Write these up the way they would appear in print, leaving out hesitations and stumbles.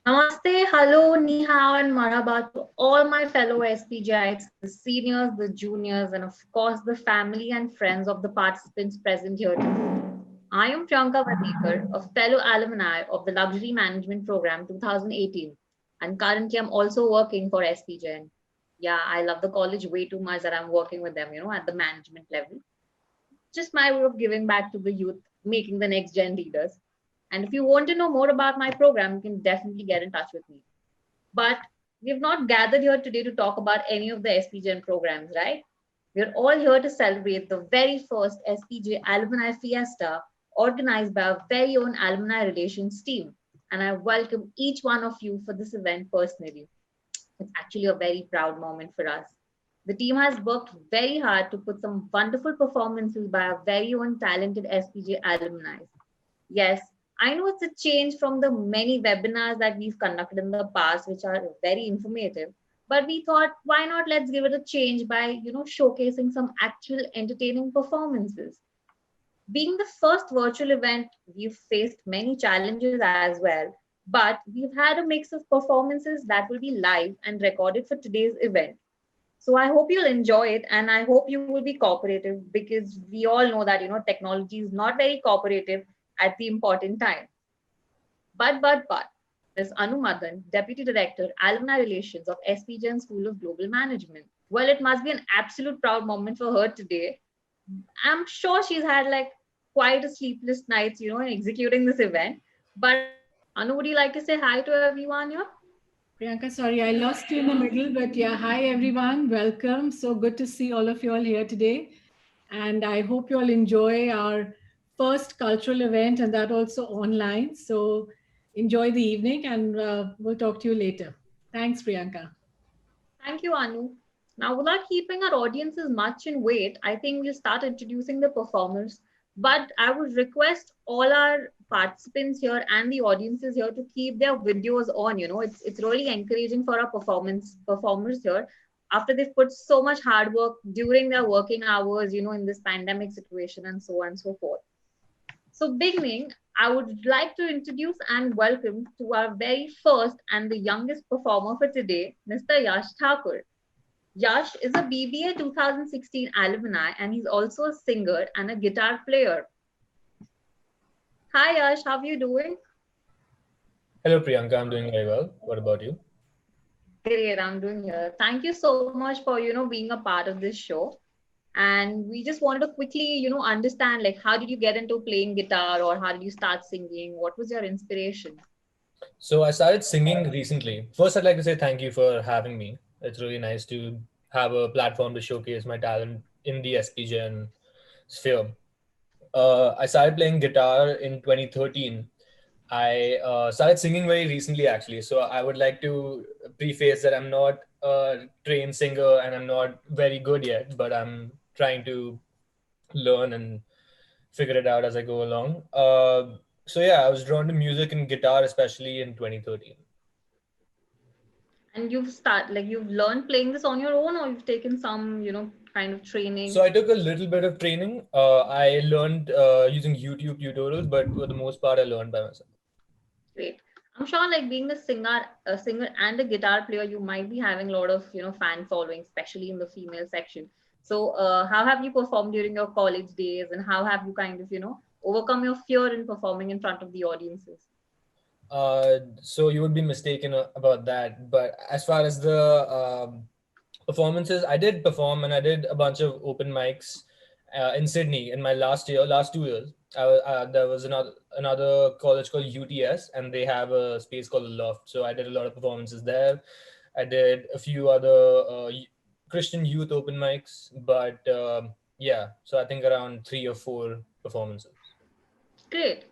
Namaste, hello, ni hao, and marhaba to all my fellow SPGites, the seniors, the juniors, and of course the family and friends of the participants present here today. I am Priyanka Vadekar, a fellow alumni of the Luxury Management Program 2018, and currently I'm also working for SPGen. Yeah, I love the college way too much that I'm working with them, at the management level. Just my way of giving back to the youth, making the next gen leaders. And if you want to know more about my program, you can definitely get in touch with me. But we've not gathered here today to talk about any of the SPGen programs, right? We're all here to celebrate the very first SPJ Alumni Fiesta organized by our very own Alumni Relations team. And I welcome each one of you for this event personally. It's actually a very proud moment for us. The team has worked very hard to put some wonderful performances by our very own talented SPJ alumni. Yes, I know it's a change from the many webinars that we've conducted in the past, which are very informative. But we thought, why not let's give it a change by, showcasing some actual entertaining performances. Being the first virtual event, we've faced many challenges as well, but we've had a mix of performances that will be live and recorded for today's event. So I hope you'll enjoy it and I hope you will be cooperative because we all know that technology is not very cooperative at the important time. But Ms. Anu Madan, Deputy Director, Alumni Relations of SPGen School of Global Management. Well, it must be an absolute proud moment for her today. I'm sure she's had like quite a sleepless nights, in executing this event. But Anu, would you like to say hi to everyone here? Priyanka, sorry, I lost you in the middle, but yeah, hi everyone, welcome. So good to see all of you all here today. And I hope you all enjoy our first cultural event and that also online. So enjoy the evening and we'll talk to you later. Thanks, Priyanka. Thank you, Anu. Now, without keeping our audiences much in wait, I think we'll start introducing the performers. But I would request all our participants here and the audiences here to keep their videos on. It's really encouraging for our performers here after they've put so much hard work during their working hours, in this pandemic situation and so on and so forth. So, beginning, I would like to introduce and welcome to our very first and the youngest performer for today, Mr. Yash Thakur. Yash is a BBA 2016 alumni and he's also a singer and a guitar player. Hi Yash, how are you doing? Hello, Priyanka. I'm doing very well. What about you? Great, I'm doing here. Thank you so much for being a part of this show. And we just wanted to quickly understand like how did you get into playing guitar or how did you start singing? What was your inspiration? So I started singing recently. First, I'd like to say thank you for having me. It's really nice to have a platform to showcase my talent in the SPGen sphere. I started playing guitar in 2013. I started singing very recently, actually. So I would like to preface that I'm not a trained singer and I'm not very good yet, but I'm trying to learn and figure it out as I go along. So yeah, I was drawn to music and guitar, especially in 2013. And you've learned playing this on your own or you've taken some, kind of So training? I took a little bit of training. I learned using YouTube tutorials, but for the most part, I learned by myself. Great. I'm sure like being a singer and a guitar player, you might be having a lot of, fan following, especially in the female section. So how have you performed during your college days and how have you kind of, overcome your fear in performing in front of the audiences? So you would be mistaken about that. But as far as the performances, I did perform and I did a bunch of open mics in Sydney in my last 2 years. There was another college called UTS, and they have a space called the Loft. So I did a lot of performances there. I did a few other Christian youth open mics, but yeah, so I think around 3 or 4 performances. Great.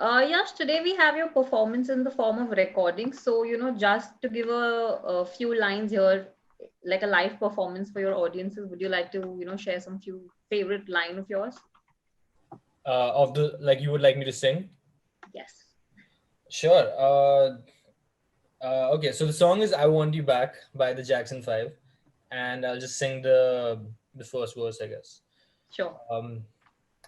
Yes, today we have your performance in the form of recording. So, just to give a few lines here, like a live performance for your audiences, would you like to, share some few favorite line of yours? Of the like, you would like me to sing? Yes. Sure. Okay, so the song is "I Want You Back" by the Jackson Five, and I'll just sing the first verse, I guess. Sure. Um,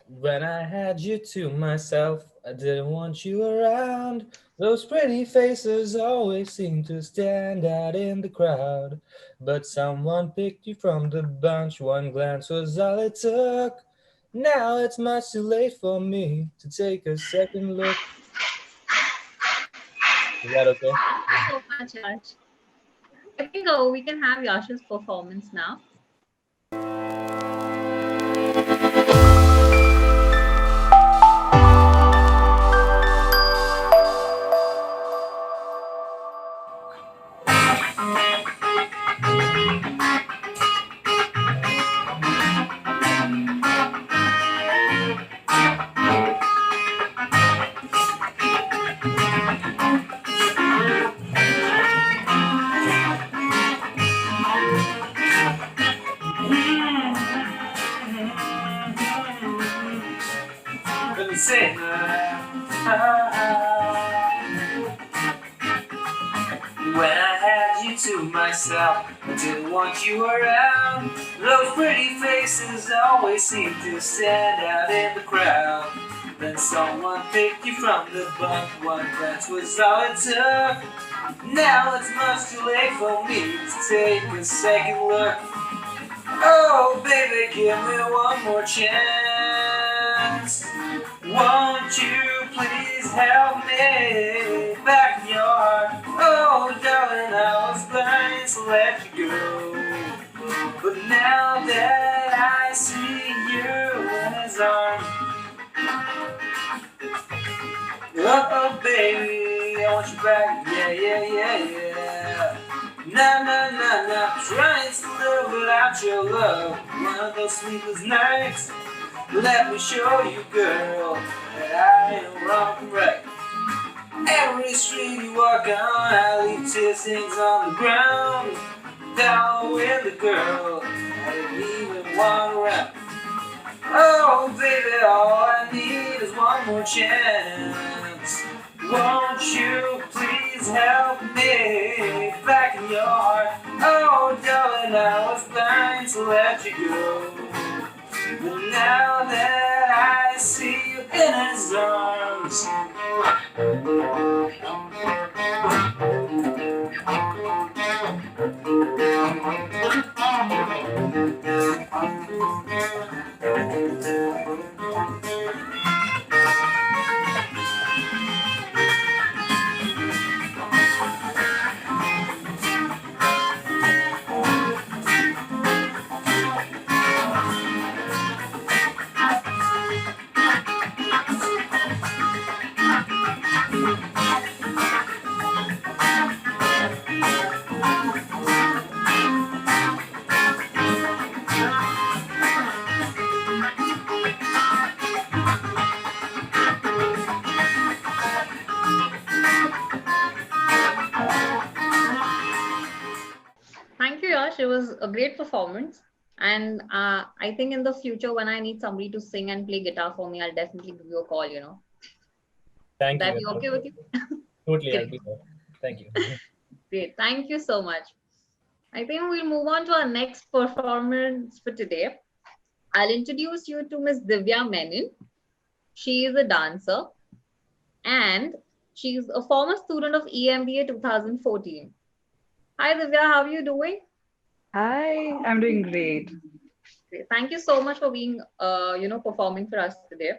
When I had you to myself, I didn't want you around. Those pretty faces always seem to stand out in the crowd. But someone picked you from the bunch, one glance was all it took. Now it's much too late for me to take a second look. Is that okay? Thank you so much, Yash. I think we can have Yash's performance now. Let me sing. When I had you to myself, I didn't want you around. Those pretty faces always seem to stand out in the crowd. Then someone picked you from the bunk, one glance was all it took. Now it's much too late for me to take a second look. Oh, baby, give me one more chance. Won't you please help me back in your heart? Oh, darling, I was blind to let you go. But now that I see you in his arms, oh, baby, I want you back. Yeah, yeah, yeah, yeah. Nah, nah, nah, nah. Trying to live without your love. One of those sleepless nights. Let me show you, girl, that I am wrong and right. Every street you walk on, I leave tear stains on the ground. Down with the girl, I didn't even want around. Oh, baby, all I need is one more chance. Won't you please help me back in your heart? Oh, darling, I was blind to let you go. But now that I see you in his arms, Thank you, Yash. It was a great performance. And I think in the future, when I need somebody to sing and play guitar for me, I'll definitely give you a call, you know. Thank That you. be okay with you? Totally, I'll Great. be there. Thank you. Great. Thank you so much. I think we'll move on to our next performance for today. I'll introduce you to Miss Divya Menon. She is a dancer and she's a former student of EMBA 2014. Hi Divya, how are you doing? Hi, I'm doing great. Great. Thank you so much for being, performing for us today.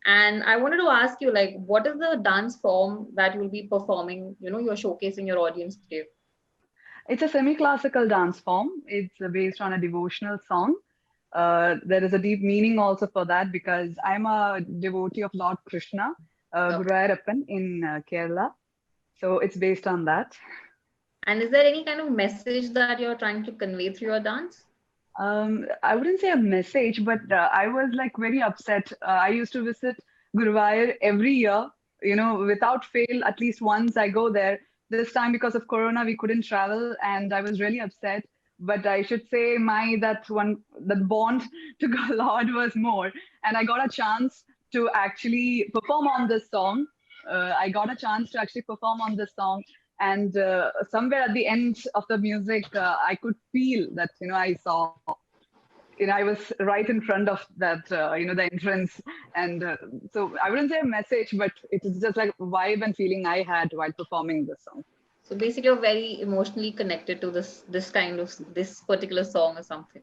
And I wanted to ask you, like, what is the dance form that you'll be performing? You know, you're showcasing your audience today. It's a semi-classical dance form. It's based on a devotional song. There is a deep meaning also for that because I'm a devotee of Lord Krishna, Okay. Gurayarappan in Kerala. So it's based on that. And is there any kind of message that you're trying to convey through your dance? I wouldn't say a message, but I was like very upset. I used to visit Guruvayur every year, without fail, at least once I go there. This time because of Corona, we couldn't travel, and I was really upset. But I should say that bond to God was more, and I got a chance to actually perform on this song. I got a chance to actually perform on this song, and somewhere at the end of the music I could feel that I saw I was right in front of that, the entrance. And so I wouldn't say a message, but it is just like vibe and feeling I had while performing this song. So basically, you're very emotionally connected to this particular song or something.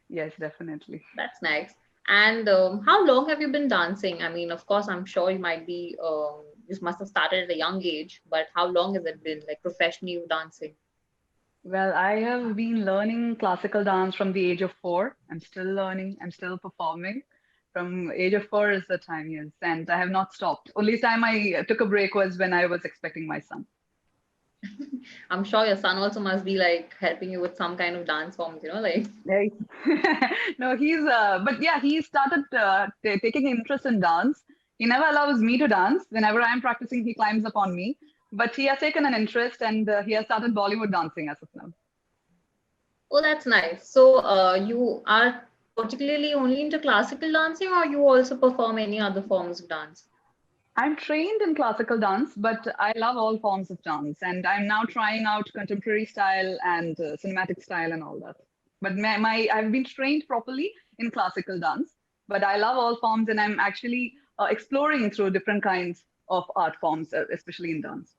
Yes, definitely. That's nice. And how long have you been dancing? I mean, of course, I'm sure you might be, you must have started at a young age, but how long has it been, like professionally dancing? Well, I have been learning classical dance from the age of 4. I'm still learning. I'm still performing. From age of 4 is the time, yes. And I have not stopped. Only time I took a break was when I was expecting my son. I'm sure your son also must be like helping you with some kind of dance forms, like. No, but yeah, he started taking interest in dance. He never allows me to dance. Whenever I'm practicing, he climbs upon me. But he has taken an interest and he has started Bollywood dancing as of now. Oh, that's nice. So you are particularly only into classical dancing, or you also perform any other forms of dance? I'm trained in classical dance, but I love all forms of dance. And I'm now trying out contemporary style and cinematic style and all that. But I've been trained properly in classical dance, but I love all forms and I'm actually exploring through different kinds of art forms, especially in dance.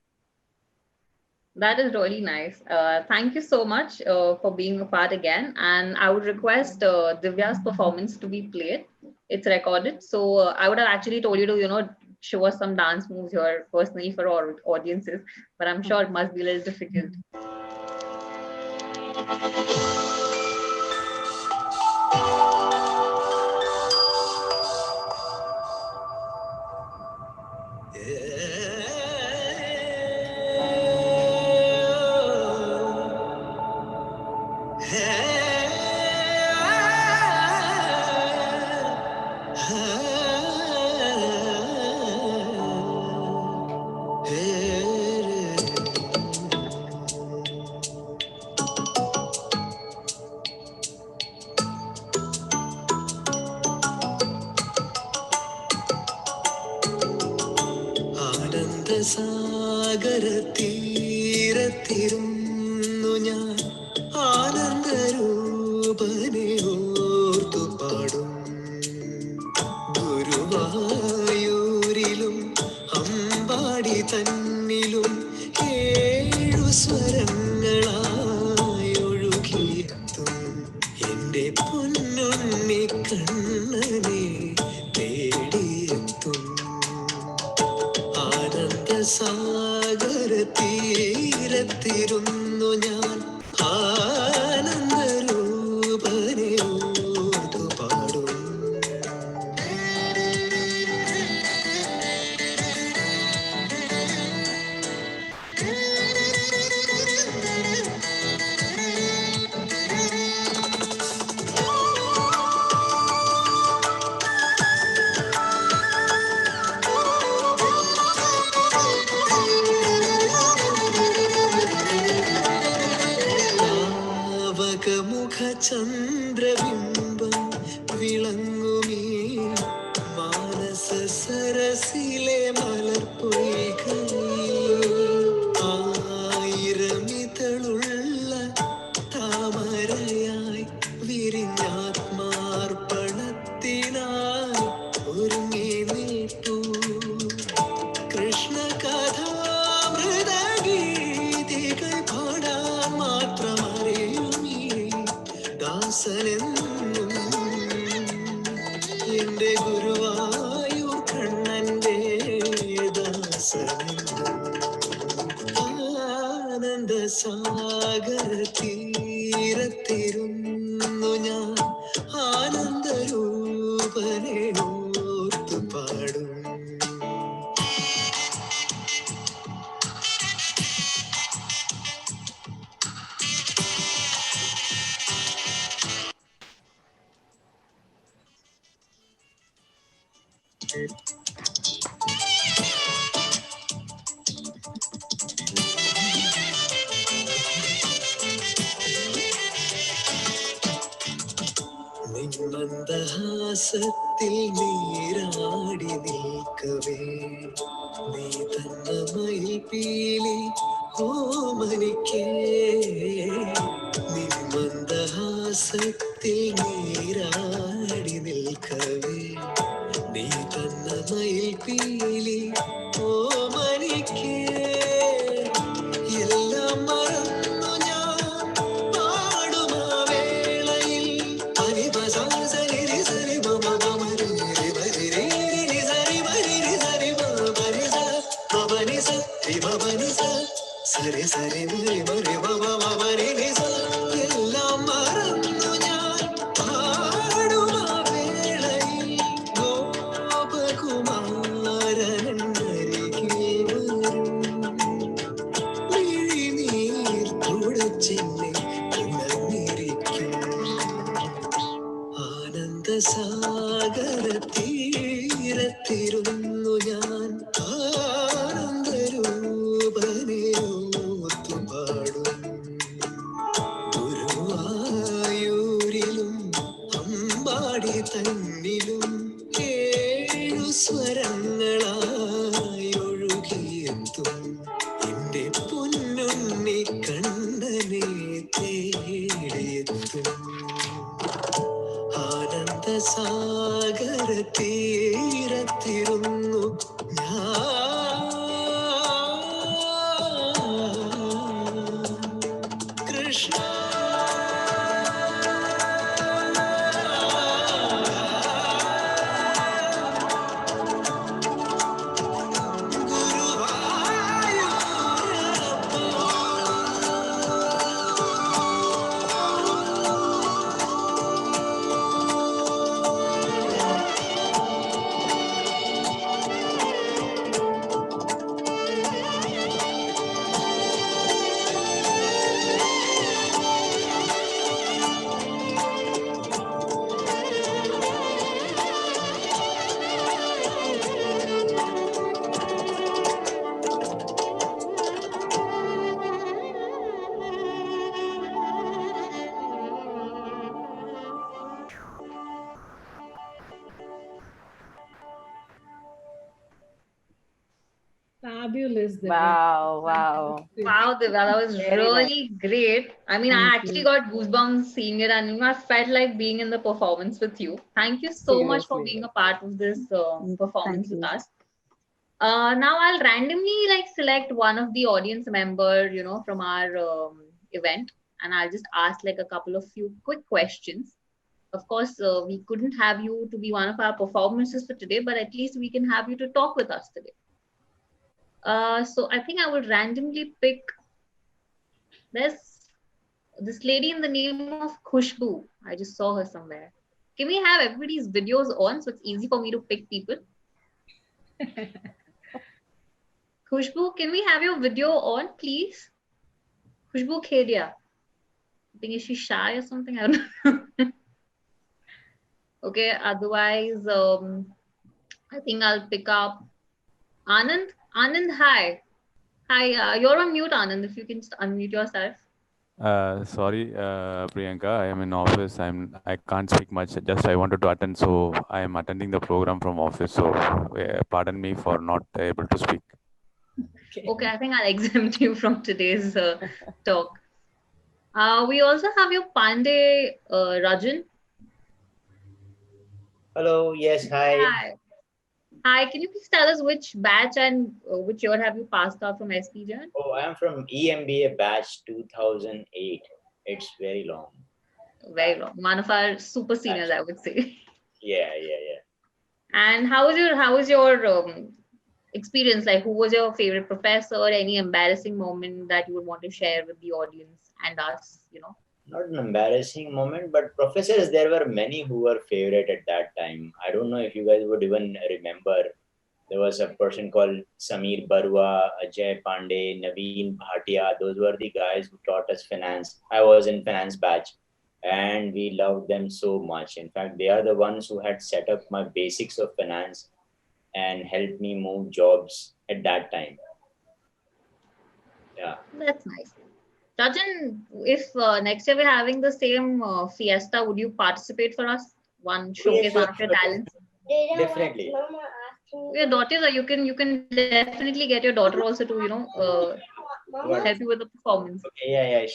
That is really nice. Thank you so much for being a part again. And I would request Divya's performance to be played. It's recorded. So I would have actually told you to, show us some dance moves here personally for our audiences. But I'm sure it must be a little difficult. സാഗരതീരത്തിരുന്നു ഞാൻ ആനന്ദരൂപനെ ഓർത്തു പാടും. ഗുരുവായൂരിലും അമ്പാടി തന്നിലും 7 സ്വരങ്ങളായി ഒഴുകിയെത്തും എന്റെ പൊന്നുണ്ണി കണ്ണനെ തേടിയെത്തും. സാഗരതീരത്തിരുന്നു ഞാൻ ആനന്ദരൂപനെ ഓർത്തു പാടും. ചന്ദ്രബിംബം വിളങ്ങുമീ മാനസ സരസിലെ മലർപ്പൊയ്കയിൽ 1000 ഇതളുള്ള താമരയായി വിരിഞ്ഞാത്മാർപ്പണത്തിനായി ഒരുങ്ങി നിൽപ്പൂ. കൃഷ്ണ കഥാമൃതഗീതികൾ പാടാൻ മാത്രമറിയുമീ ദാസനെന്നും എന്റെ ഗുരുവായൂർ കണ്ണന്റെ ദാസനെന്നും. ആനന്ദ സാഗരതീരത്തിരുന്നു ഞാൻ ആനന്ദരൂപനെ ഓർത്തു പാടും. നിന്മന്ദഹാസത്തിൽ നീരാടി നിൽക്കവേ നീ തന്ന മയിൽപീലി ഓമനിക്കേ. നിന്മന്ദഹാസത്തിൽ നീരാടി നിൽക്കവേ നീ തന്ന മയിൽപ്പീലി ഓമനിക്കേ എല്ലാം മറന്നു ഞാൻ പാടുമാ വേളയിൽ പരിഭസാസരി സരി മമ മരി മരി സരി മരി സരി മമനിസ മമനിസ മമനിസ സരി സരി മരി മരി മമ മമനിസ എല്ലാം മറന്നു ഞാൻ പാടുമാ വേളയിൽ ഗോപകുമാരൻ അരികെ വരും മിഴിനീർ തുടച്ചെന്നെ ഉണർന്നിരിക്കും ആനന്ദസാഗര തീരത്തിരുന്നു ഞാൻ ആനന്ദരൂപനെ ഓത്തുപാടും ഗുരുവായൂരിലും അമ്പാടി തന്നിലും ഏഴു സ്വരങ്ങളായി ഒഴുകിയെത്തും എന്റെ പൊന്നുണ്ണി കണ്ണനെ തേടിയെത്തും ആനന്ദസാഗര തീരത്തിരുന്നു ഞാൻ Krishna Fabulous. Divya. Wow, wow. Wow, Divya, that was Very really great. I mean, I Thank actually you. got goosebumps seeing it, and you know, I felt like being in the performance with you. Thank you so much for Seriously. being a part of this performance with you. us. Now I'll randomly select one of the audience member, from our event, and I'll just ask a couple of few quick questions. Of course, we couldn't have you to be one of our performances for today, but at least we can have you to talk with us today. So I think I will randomly pick this lady in the name of Khushbu. I just saw her somewhere. Can we have everybody's videos on so it's easy for me to pick people? Khushbu, can we have your video on, please? Khushbu Khedia. I think is she shy or something? I don't know. Okay, otherwise, I think I'll pick up Anand. Anand, hi. Hi, you're on mute, Anand. If you can just unmute yourself. Sorry, Priyanka, I am in office. I can't speak much. Just I wanted to attend, so I am attending the program from office. So pardon me for not able to speak. Okay, I think I'll exempt you from today's talk. We also have your Pandey Rajan. Hello, yes, hi. Hi. Hi, can you please tell us which batch and which year have you passed out from SPGN? Oh, I am from EMBA batch 2008. It's very long. Very long. One of our super seniors, I would say. Yeah. And how was your experience? Like, who was your favorite professor? Or any embarrassing moment that you would want to share with the audience and us? Not an embarrassing moment, but professors, there were many who were favorite at that time. I don't know if you guys would even remember. There was a person called Samir Barua, Ajay Pandey, Naveen Bhatia. Those were the guys who taught us finance. I was in finance batch and we loved them so much. In fact, they are the ones who had set up my basics of finance and helped me move jobs at that time. Yeah. That's nice. Rajan, if next year we're having the same fiesta, would you participate for us? One showcase one of your talents. Definitely. Your daughters, you can definitely get your daughter also to help you with the performance. Okay, yeah.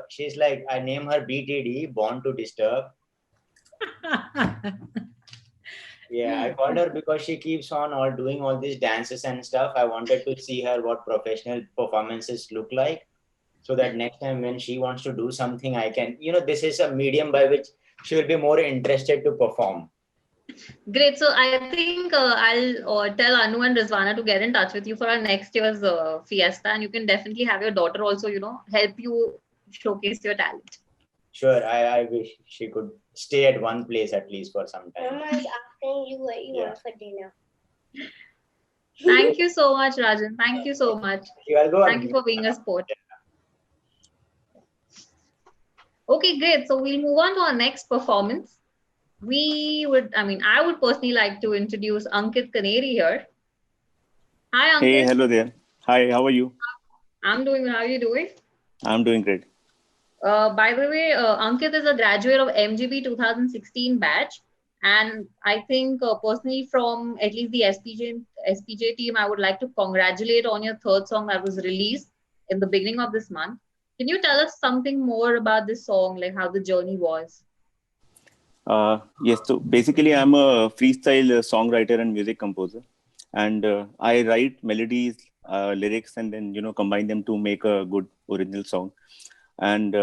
She's like, I name her BTD, Born to Disturb. Yeah, I called her because she keeps on all doing all these dances and stuff. I wanted to see her what professional performances look like, so that next time when she wants to do something, I can, this is a medium by which she will be more interested to perform. Great. So I think I'll tell Anu and Rizwana to get in touch with you for our next year's fiesta, and you can definitely have your daughter also, help you showcase your talent. Sure, I wish she could stay at one place at least for some time. Mama is asking you what you want for dinner. Thank you so much, Rajan. Thank you so much. Thank you for being a sport. Okay, great. So we'll move on to our next performance. I would personally like to introduce Ankit Kaneri here. Hi, Ankit. Hey, hello there. Hi, how are you? I'm doing. How are you doing? I'm doing great. By the way, Ankit is a graduate of MGB 2016 batch. And I think personally from at least the SPJ team, I would like to congratulate on your third song that was released in the beginning of this month. Can you tell us something more about this song, like how the journey was? Yes, so basically I'm a freestyle songwriter and music composer. And I write melodies, lyrics, and then, combine them to make a good original song. And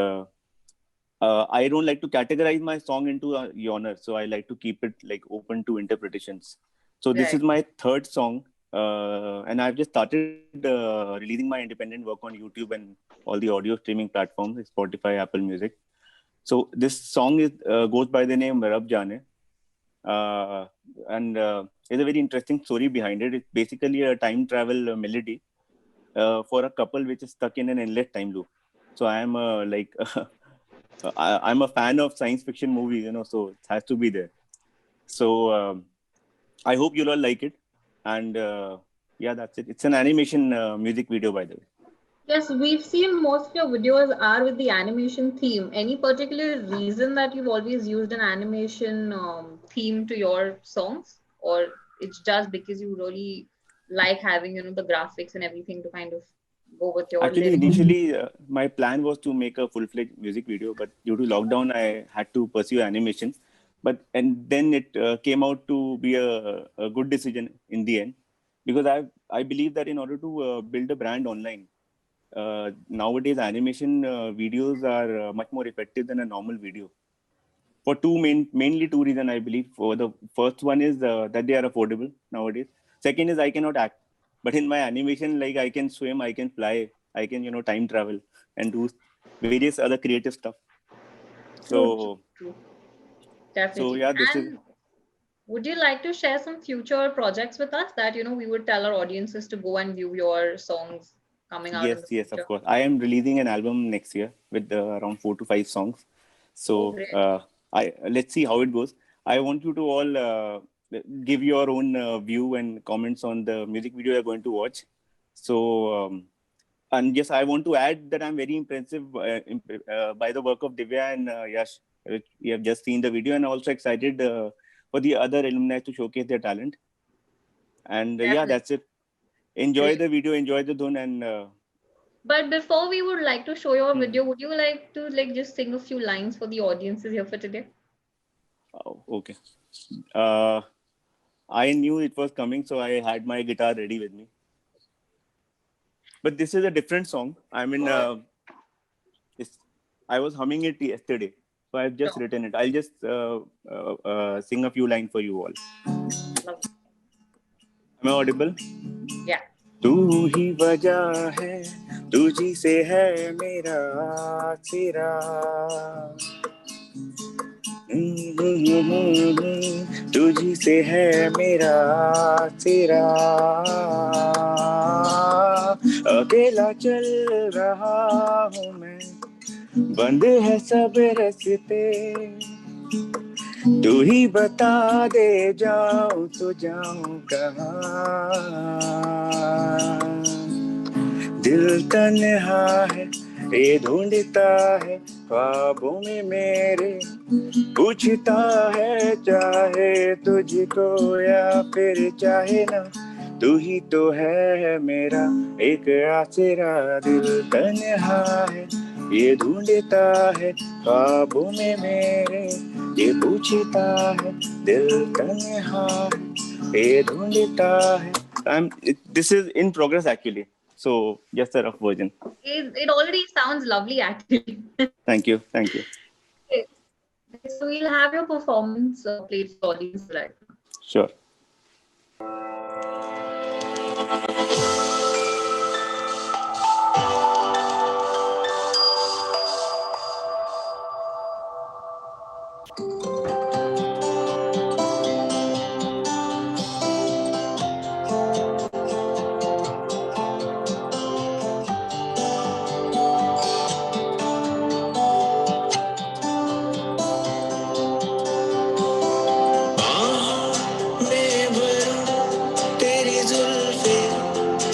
I don't like to categorize my song into a genre, so I like to keep it like open to interpretations. So this is my third song, and I've just started releasing my independent work on YouTube and all the audio streaming platforms, like Spotify, Apple Music. So this song goes by the name Rab Jaane, and there's a very interesting story behind it. It's basically a time travel melody for a couple which is stuck in an endless time loop. So I am I'm a fan of science fiction movies, so it has to be there. So I hope you'll all like it. And yeah, that's it. It's an animation music video, by the way. Yes, we've seen most of your videos are with the animation theme. Any particular reason that you've always used an animation theme to your songs? Or it's just because you really like having, the graphics and everything to kind of go with your Actually, lyrics? initially, my plan was to make a full-fledged music video, but due to lockdown, I had to pursue animation. And then it came out to be a good decision in the end, because I believe that in order to build a brand online, nowadays animation videos are much more effective than a normal video. For mainly two reasons, I believe. For the first one is that they are affordable nowadays. Second is I cannot act. But in my animation, like I can swim, I can fly, I can, time travel and do various other creative stuff. So, True. Definitely. So yeah, this is. Would you like to share some future projects with us that, we would tell our audiences to go and view your songs coming out? Yes, of course. I am releasing an album next year with around 4 to 5 songs. So let's see how it goes. I want you to all give your own view and comments on the music video you're going to watch. So, and yes, I want to add that I'm very impressive by the work of Divya and Yash, which we have just seen the video, and also excited for the other alumni to showcase their talent. And yeah, that's it. Enjoy the video, enjoy the dhun, and. But before we would like to show your video, would you like to just sing a few lines for the audiences here for today? Oh, okay. I knew it was coming, so I had my guitar ready with me. But this is a different song. I mean, I was humming it yesterday, so I've just written it. I'll just sing a few lines for you all. Am I audible? Yeah. तू ही वजह है, तुझी से है मेरा सिरा. तुझी से है मेरा सिरा. अकेला चल रहा हूँ मैं, बंद है सब रास्ते. तू ही बता दे जाऊं तो जाऊं कहाँ. दिल तन्हा है, ये ढूंढता है ख्वाबों में मेरे. पूछता है चाहे तुझको या फिर चाहे ना, तू ही तो है मेरा एक आसरा. दिल तन्हा है, ये ढूंढता है ख्वाबों में मेरे. ये पूछता है दिल तन्हा है ये ढूंढता है. This is in progress actually, so just a rough version. It already sounds lovely, actually. Thank you. Okay. So we'll have your performance played for audience right now. Sure.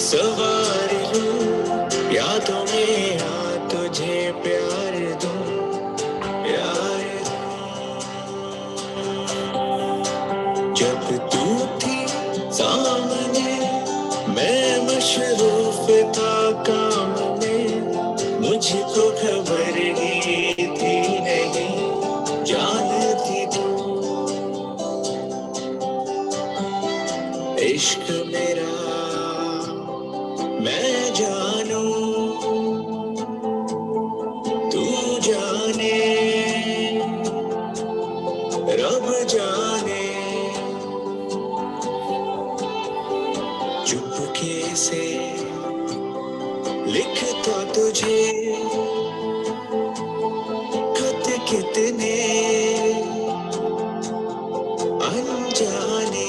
सवारी हूँ यादों में आ तुझे प्यार दूँ प्यार जब तू थी सामने मैं मशरूफ था काम में मुझको खबर ही थी नहीं जानती तू इश्क मेरा मैं जानूं तू जाने रब जाने चुपके से लिखता तुझे खत कितने अनजाने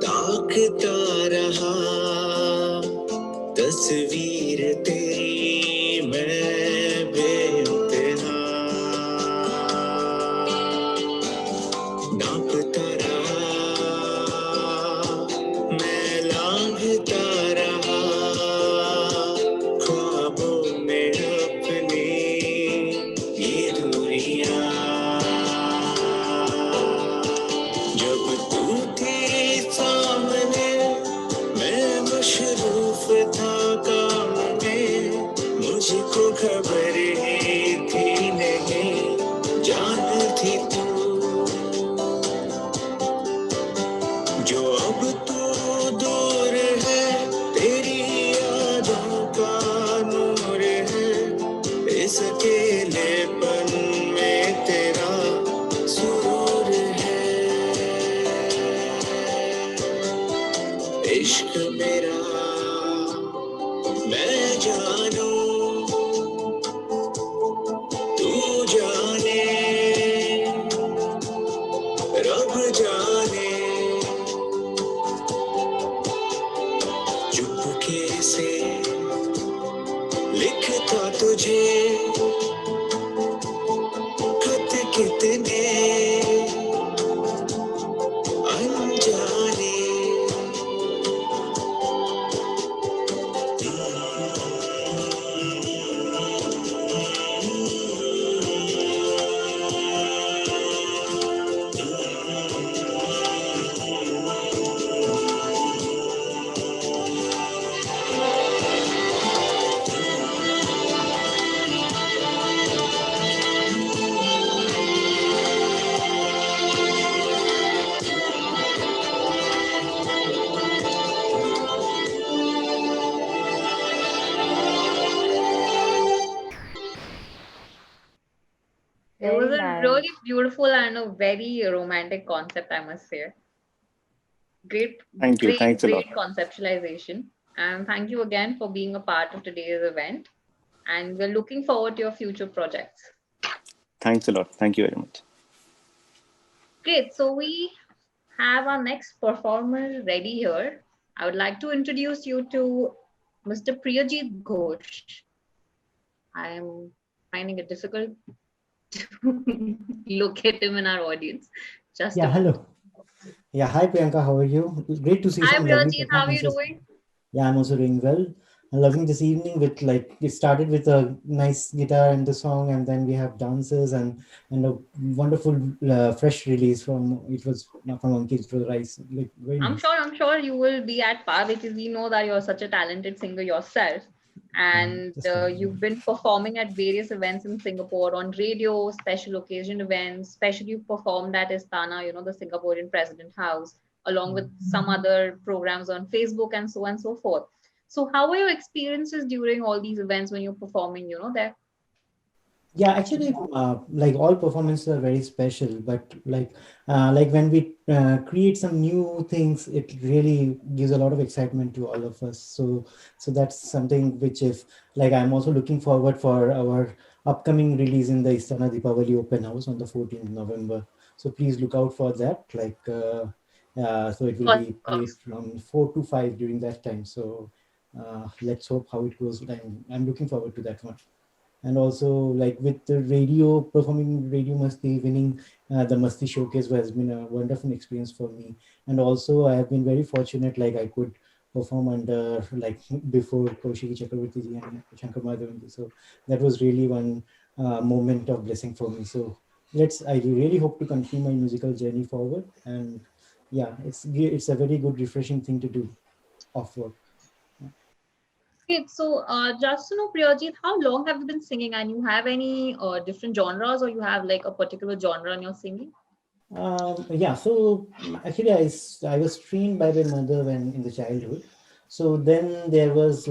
ताकता रहा तस्वीर तेरी मैं बेइंतहा नापता रहा मैं लांघता रहा ख्वाबों में अपनी ये दूरियां जब तू थी सामने मैं मशरूफ था काम में मुझको खबर ही थी नहीं जानती तू जो अब तू दूर है तेरी यादों का नूर है इस अकेलेपन में तेरा सुरूर है इश्क मेरा मैं जानूं तू जाने रब जाने चुपके से लिखता तुझे खत कितने अनजाने It was a really beautiful and a very romantic concept, I must say. Great, Thank you. great, Thanks a lot. great conceptualization. And thank you again for being a part of today's event. And we're looking forward to your future projects. Thanks a lot. Thank you very much. Great. So we have our next performer ready here. I would like to introduce you to Mr. Priyajit Ghosh. I am finding it difficult to locate him in our audience. Just Yeah, a moment. hello. Yeah, hi Priyanka, how are you? Great to see Hi some lovely Priyajit, how are you performances. doing? Yeah, I'm also doing well. I'm loving this evening with like it started with a nice guitar and the song, and then we have dances and a wonderful fresh release from from Ankit for Rice. Like very I'm nice. sure you will be at par because we know that you're such a talented singer yourself. And Just kidding. you've been performing at various events in Singapore on radio, special occasion events, especially you performed at Istana, the Singaporean President House, along with some other programs on Facebook and so on and so forth. So how were your experiences during all these events when you're performing, there? Yeah, actually, like all performances are very special, but like when we create some new things, it really gives a lot of excitement to all of us. So that's something which is like I'm also looking forward for our upcoming release in the Istana Deepavali Open House on the 14th November. So please look out for that. So it will Of be played course. from 4 to 5 during that time. So let's hope how it goes. I'm looking forward to that one. And also like with the radio performing Radio Masti, winning the Masti Showcase has been a wonderful experience for me. And also I have been very fortunate, like I could perform under like before Kaushiki Chakravarti ji and Shankar Madhavan ji. So that was really one moment of blessing for me. So I really hope to continue my musical journey forward. And yeah, it's a very good refreshing thing to do off work. Okay, so just to know, Priyajit, how long have you been singing, and you have any different genres, or you have like a particular genre in your singing? Yeah, so actually I was trained by my mother when in the childhood. So then there was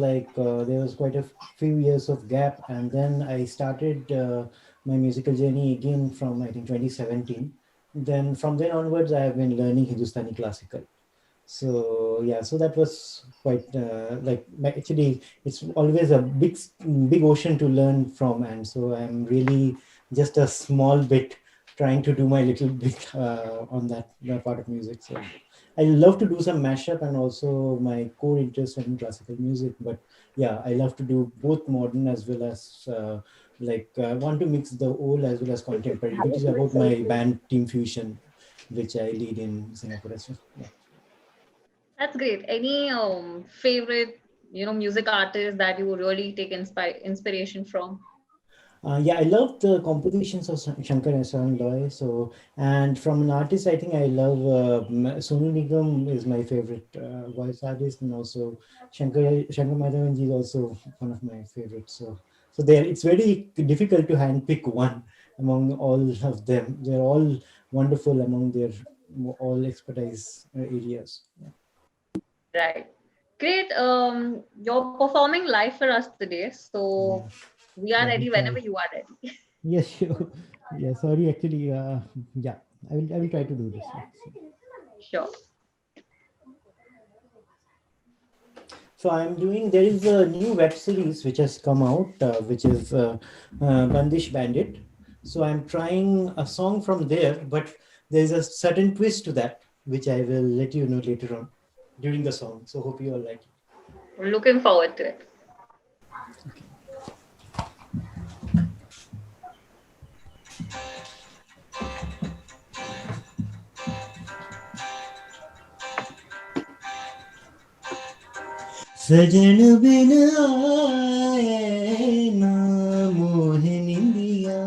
quite a few years of gap, and then I started my musical journey again from I think 2017. Then from then onwards I have been learning Hindustani classical. So yeah, so that was quite actually it's always a big ocean to learn from, and so I'm really just a small bit trying to do my little bit on that part of music. So I love to do some mashup, and also my core interest in classical music. But yeah, I love to do both modern as well as I want to mix the old as well as contemporary, which is about my band Team Fusion, which I lead in Singapore as well. Yeah. That's great. Any favorite, music artist that you really take inspiration from? Yeah, I love the compositions of Shankar and Saran Loy. So, and from an artist, I think I love Sonu Nigam is my favorite voice artist, and also Shankar Madhavan ji is also one of my favorites. So it's very difficult to handpick one among all of them. They're all wonderful among their all expertise areas. Yeah. Right. Great. You're performing live for us today, so we are ready whenever you are ready. Yes, sure. Yeah, sorry. Actually, yeah, I will try to do this. Sure. So there is a new web series which has come out, which is Bandish Bandit. So I'm trying a song from there, but there's a certain twist to that, which I will let you know later on during the song. So hope you all like it. We're looking forward to it. Okay. सजन बिन आए ना मोहनिंदिया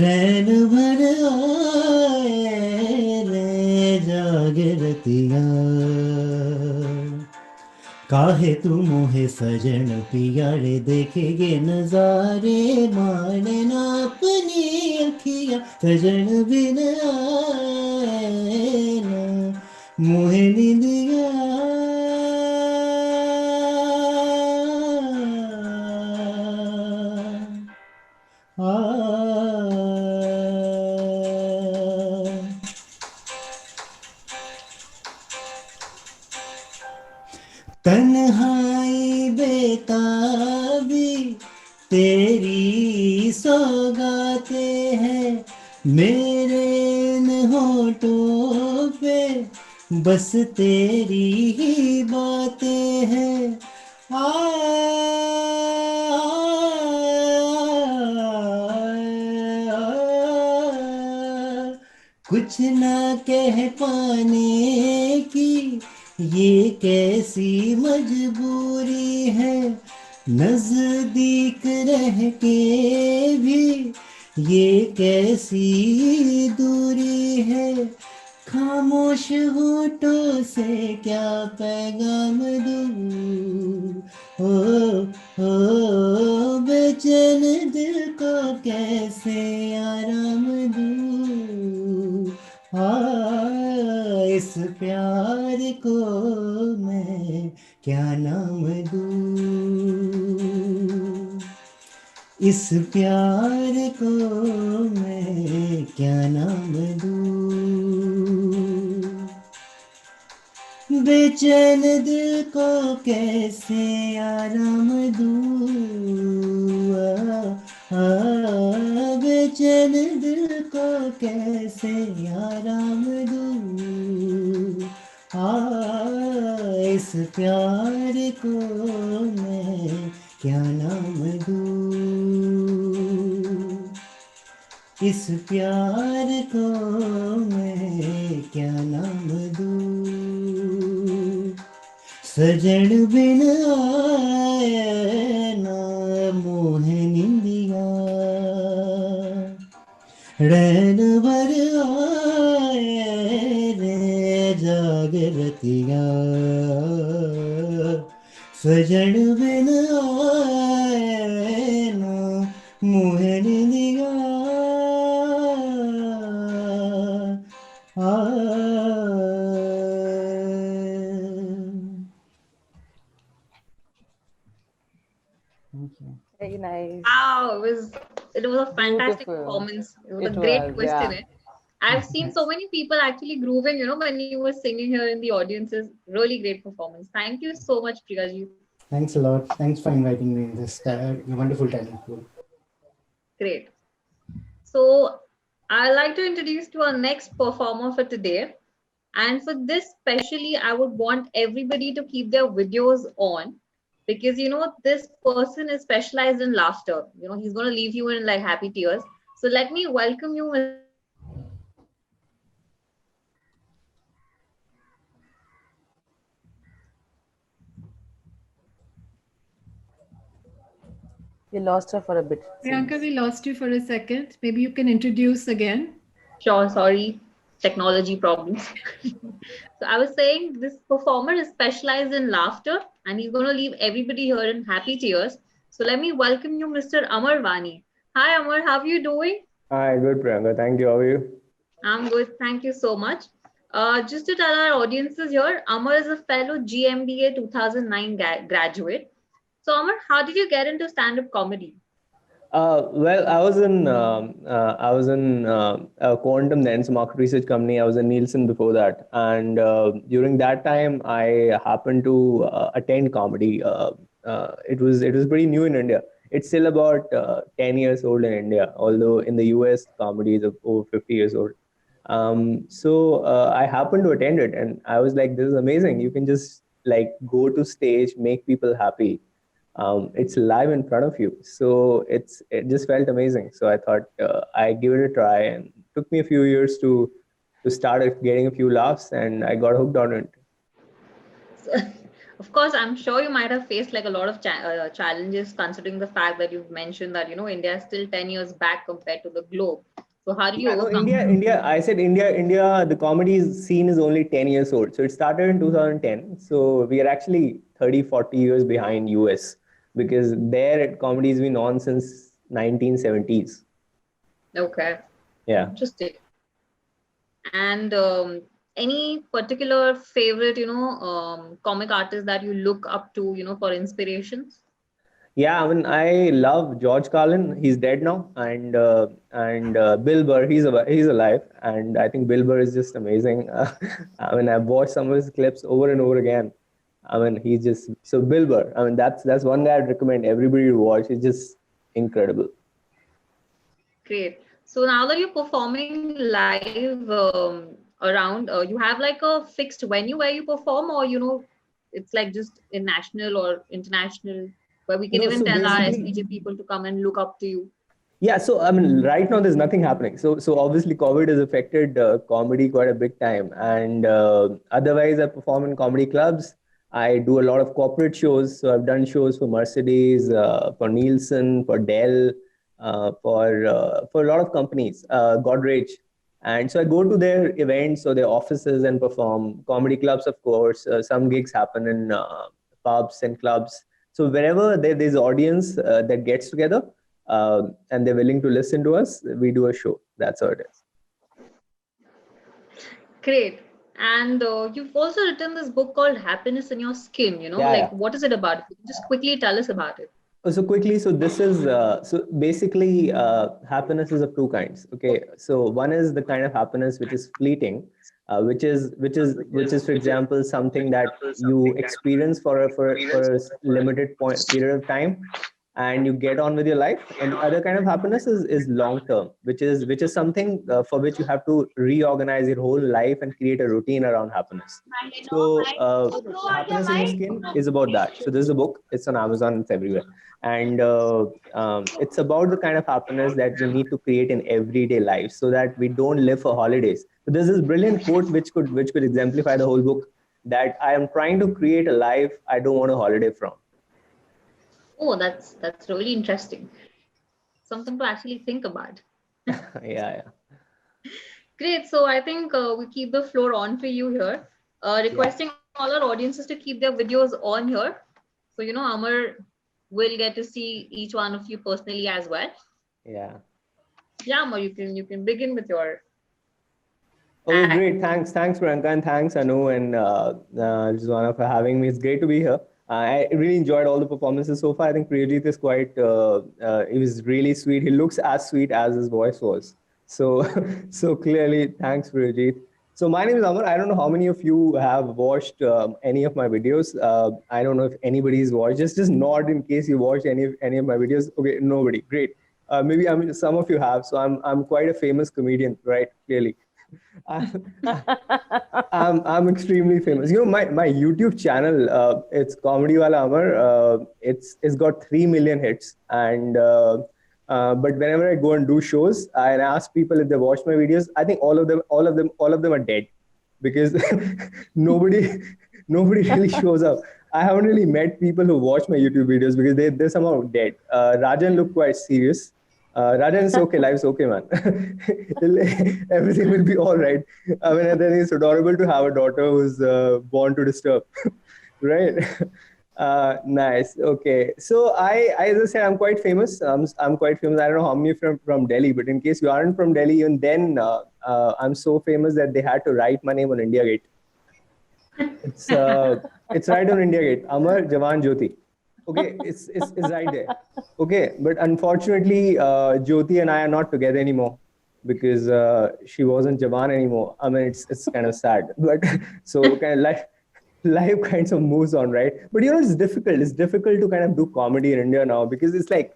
रैन भर आए ले जागरतिया काहे तू मोहे सजन पिया रे देखेगे नजारे माने ना अपनी अखिया सजन बिन आए ना मोहनिंदिया तन्हाई बेताबी तेरी सौगातें हैं मेरे इन होठों पे बस तेरी ही बातें हैं। कुछ ना कह पाने की ये कैसी मजबूरी है, नजदीक रह के भी ये कैसी दूरी है। खामोश होठों से क्या पैगाम दूँ, ओ बेचैन दिल को कैसे आराम दूँ। इस प्यार को मैं क्या नाम दूँ, इस प्यार को मैं क्या नाम दूँ। बेचैन दिल को कैसे आराम दूँ, बेचैन दिल को कैसे आराम दूँ। इस प्यार को मैं क्या नाम दूँ, इस प्यार को मैं क्या नाम दूँ। सजन बिन आए ना मोह निंदिया, रैन भर आए रे जागरतिया। सजन बिन आए ना मोह निंदिया, Very nice. Wow, it was a fantastic Beautiful. performance. It was It a great was, question. yeah. I've seen so many people actually grooving, when you were singing here in the audiences. Really great performance. Thank you so much, Priyaji. Thanks a lot. Thanks for inviting me in this wonderful talent pool. Great. So I'd like to introduce to our next performer for today. And for this specially, I would want everybody to keep their videos on, because this person is specialized in laughter. He's going to leave you in like happy tears. So let me welcome you. We lost her for a bit. Priyanka, we lost you for a second. Maybe you can introduce again. Sure, sorry, technology problems. So I was saying this performer is specialized in laughter, and he's going to leave everybody here in happy tears. So let me welcome you, Mr. Amar Vani. Hi, Amar, how are you doing? Hi, good, Priyanka. Thank you. How are you? I'm good. Thank you so much. Just to tell our audiences here, Amar is a fellow GMBA 2009 graduate. So Amar, how did you get into stand-up comedy? Well, I was in a quantum dance market research company. I was in Nielsen before that, and during that time, I happened to attend comedy. It was pretty new in India. It's still about 10 years old in India, although in the US, comedy is over 50 years old. So I happened to attend it, and I was like, "This is amazing! You can just like go to stage, make people happy." It's live in front of you, so it just felt amazing. So I thought I give it a try, and it took me a few years to start getting a few laughs, and I got hooked on it. So, of course, I'm sure you might have faced like a lot of challenges, considering the fact that you've mentioned that India is still 10 years back compared to the globe. So how did you overcome? India. I said India. The comedy scene is only 10 years old, so it started in 2010. So we are actually 30, 40 years behind US, because there comedy has been on since 1970s. Okay. Yeah. Interesting. And any particular favorite, comic artist that you look up to, for inspirations? Yeah, I mean, I love George Carlin. He's dead now, and Bill Burr. He's alive, and I think Bill Burr is just amazing. I mean, I've watched some of his clips over and over again. I mean, he's just so Bill Burr. I mean, that's one guy I'd recommend everybody to watch. It's just incredible. Great. So now that you're performing live, around, you have like a fixed venue where you perform, or it's like just in national or international, where we can No, even so tell our basically, SPJ people to come and look up to you? yeah, so I mean, right now there's nothing happening. So obviously, COVID has affected comedy quite a big time. And otherwise, I perform in comedy clubs. I do a lot of corporate shows. So I've done shows for Mercedes, for Nielsen, for Dell, for a lot of companies, Godrej. And so I go to their events or their offices and perform. Comedy clubs, of course. Some gigs happen in pubs and clubs. So wherever there's audience that gets together, and they're willing to listen to us, we do a show. That's how it is. Great. And you've also written this book called Happiness in Your Skin. Yeah. What is it about? Just quickly tell us about it. So quickly, so this is so basically happiness is of two kinds. Okay, so one is the kind of happiness which is fleeting, which is for example something that you experience for a limited period of time, and you get on with your life. And the other kind of happiness is long term, which is something for which you have to reorganize your whole life and create a routine around happiness. So Happiness in Your Skin is about that. So this is a book. It's on Amazon. It's everywhere. And it's about the kind of happiness that we need to create in everyday life, so that we don't live for holidays. So there's this brilliant quote which could exemplify the whole book, that I am trying to create a life I don't want a holiday from. Oh, that's really interesting. Something to actually think about. Yeah. Great. So I think we keep the floor on for you here. Requesting all our audiences to keep their videos on here. So, Amar will get to see each one of you personally as well. Yeah. Yeah, Amar, you can begin with your. Okay, great. Thanks, Priyanka, and thanks, Anu and Rizwana for having me. It's great to be here. I really enjoyed all the performances so far. I think Priyajit is quite, he was really sweet. He looks as sweet as his voice was. So clearly, thanks, Priyajit. So my name is Amar. I don't know how many of you have watched any of my videos. I don't know if anybody's watched. Just nod in case you watched any of my videos. Okay, nobody. Great. Maybe some of you have. So I'm quite a famous comedian, right? Clearly. I'm extremely famous. My YouTube channel, it's Comedy Wala Amar. It's got 3 million hits, and but whenever I go and do shows, I ask people if they watch my videos. I think all of them are dead, because nobody really shows up. I haven't really met people who watch my YouTube videos because they're somehow dead. Rajan looked quite serious. Rajan, it's okay. Life's okay, man. Everything will be all right. I mean, then it's adorable to have a daughter who's born to disturb, right? Nice. Okay. So as I said, I'm quite famous. I'm quite famous. I don't know how many from Delhi, but in case you aren't from Delhi, even then I'm so famous that they had to write my name on India Gate. It's right on India Gate. Amar Jawan Jyoti. Okay, it's right there. Okay, but unfortunately, Jyoti and I are not together anymore because she wasn't Jawan anymore. I mean, it's kind of sad, but so kind of life kind of moves on, right? But it's difficult. It's difficult to kind of do comedy in India now because it's like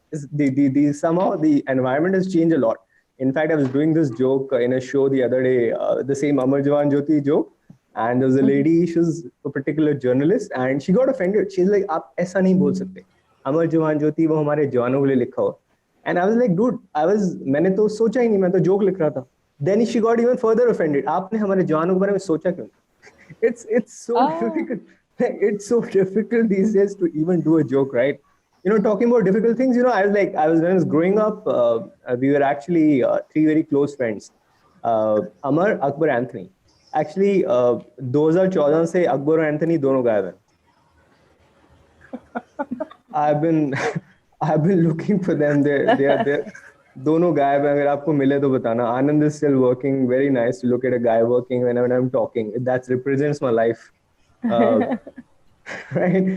somehow the environment has changed a lot. In fact, I was doing this joke in a show the other day, the same Amar Jawan Jyoti joke. And there was a lady, she was a particular journalist, and she got offended. She's like, "Aap aisa nahi bol sakte. Amar Jawan Jyoti wo hamare jawanon ke liye likha ho." And I was like, "Dude, मैंने तो सोचा ही नहीं, मैं तो joke लिख रहा था." Then she got even further offended. आपने हमारे जवानों के बारे में सोचा क्यों? It's so difficult. It's so difficult these days to even do a joke, right? Talking about difficult things. When I was growing up, we were actually 3 very close friends. Amar, Akbar, Anthony. Actually, 2014 से अकबर और Anthony दोनों गायब हैं. I've been looking for them. They're दोनों गायब हैं. अगर आपको मिले तो बताना. Anand is still working. Very nice to look at a guy working when I'm talking. That represents my life. Right?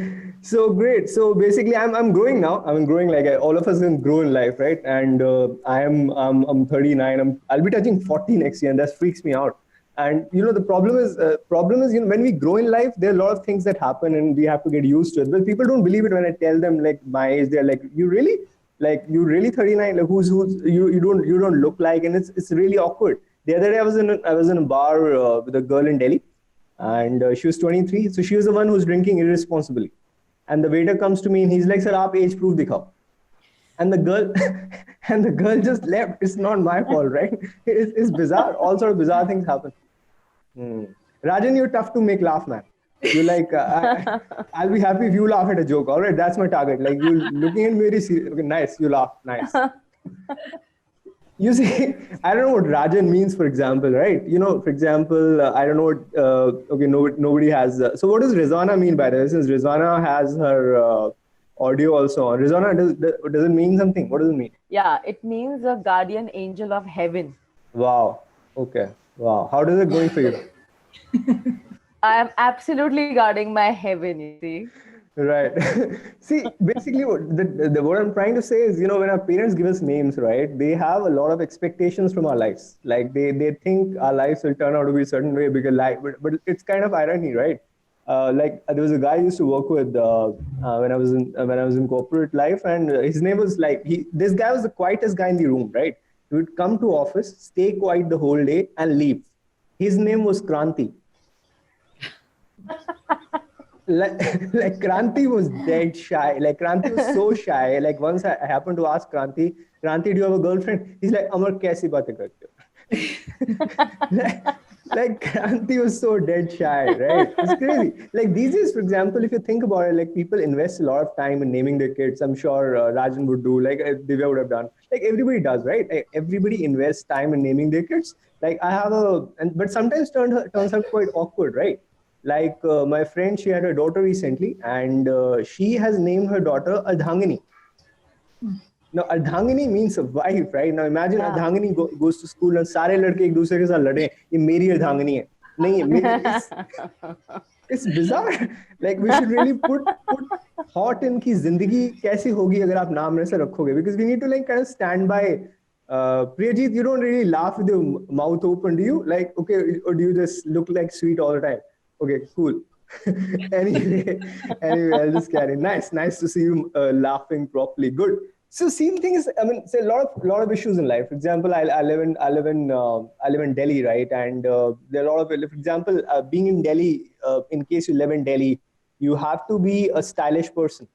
So great. So basically, I'm growing now. I'm growing like all of us can grow in life, right? And I'm 39. I'll be touching 40 next year, and that freaks me out. And the problem is when we grow in life, there are a lot of things that happen, and we have to get used to it. But people don't believe it when I tell them like my age. They're like, "You really 39? Like who's you don't look like," and it's really awkward. The other day I was in a bar with a girl in Delhi, and she was 23. So she was the one who's drinking irresponsibly. And the waiter comes to me and he's like, "Sir, aap age proof dikhao." And the girl just left. It's not my fault, right? It's bizarre. All sort of bizarre things happen. Rajan, you're tough to make laugh, man. You're like, I'll be happy if you laugh at a joke. All right, that's my target. Like, you looking at me very serious. Okay, nice, you laugh, nice. You see, I don't know what Rajan means, for example, right? You know, for example, I don't know what, okay, nobody has. So what does Rizwana mean by this? Since Rizwana has her audio also on. Rizwana, does it mean something? What does it mean? Yeah, it means a guardian angel of heaven. Wow. Okay. Wow. How does it going for you? I am absolutely guarding my heaven, you see. Right. See, basically what I'm trying to say is, you know, when our parents give us names, right, they have a lot of expectations from our lives. Like they think our lives will turn out to be a certain way because but it's kind of irony, right? Like there was a guy I used to work with when I was in corporate life, and his name was like, this guy was the quietest guy in the room, right? He would come to office, stay quiet the whole day and leave. His name was Kranti. like Kranti was dead shy. Like Kranti was so shy. Like once I happened to ask Kranti, do you have a girlfriend? He's like, Amar, kaisi baatein karte ho? Like Kranti was so dead shy, right? It's crazy. Like these days, for example, if you think about it, like people invest a lot of time in naming their kids. I'm sure Rajan would do, like Divya would have done. Like everybody does, right? Like, everybody invests time in naming their kids. Like I have but sometimes turns out quite awkward, right? Like my friend, she had a daughter recently, and she has named her daughter Ardhangini. Now, Ardhangini means a wife, right? Now, imagine Ardhangini goes to school and सारे लड़के एक दूसरे के साथ लड़े. ये मेरी Ardhangini है. नहीं, it's bizarre. Like we should really put thought in कि जिंदगी कैसी होगी अगर आप नाम ऐसे रखोगे. Because we need to like kind of stand by. Priyajit, you don't really laugh with your mouth open, do you? Like, okay, or do you just look like sweet all the time? Okay, cool. anyway, I'll just carry. Nice to see you laughing properly. Good. So, same thing is, I mean, say a lot of issues in life. For example, I live in Delhi, right? And there are a lot of, for example, being in Delhi. In case you live in Delhi, you have to be a stylish person,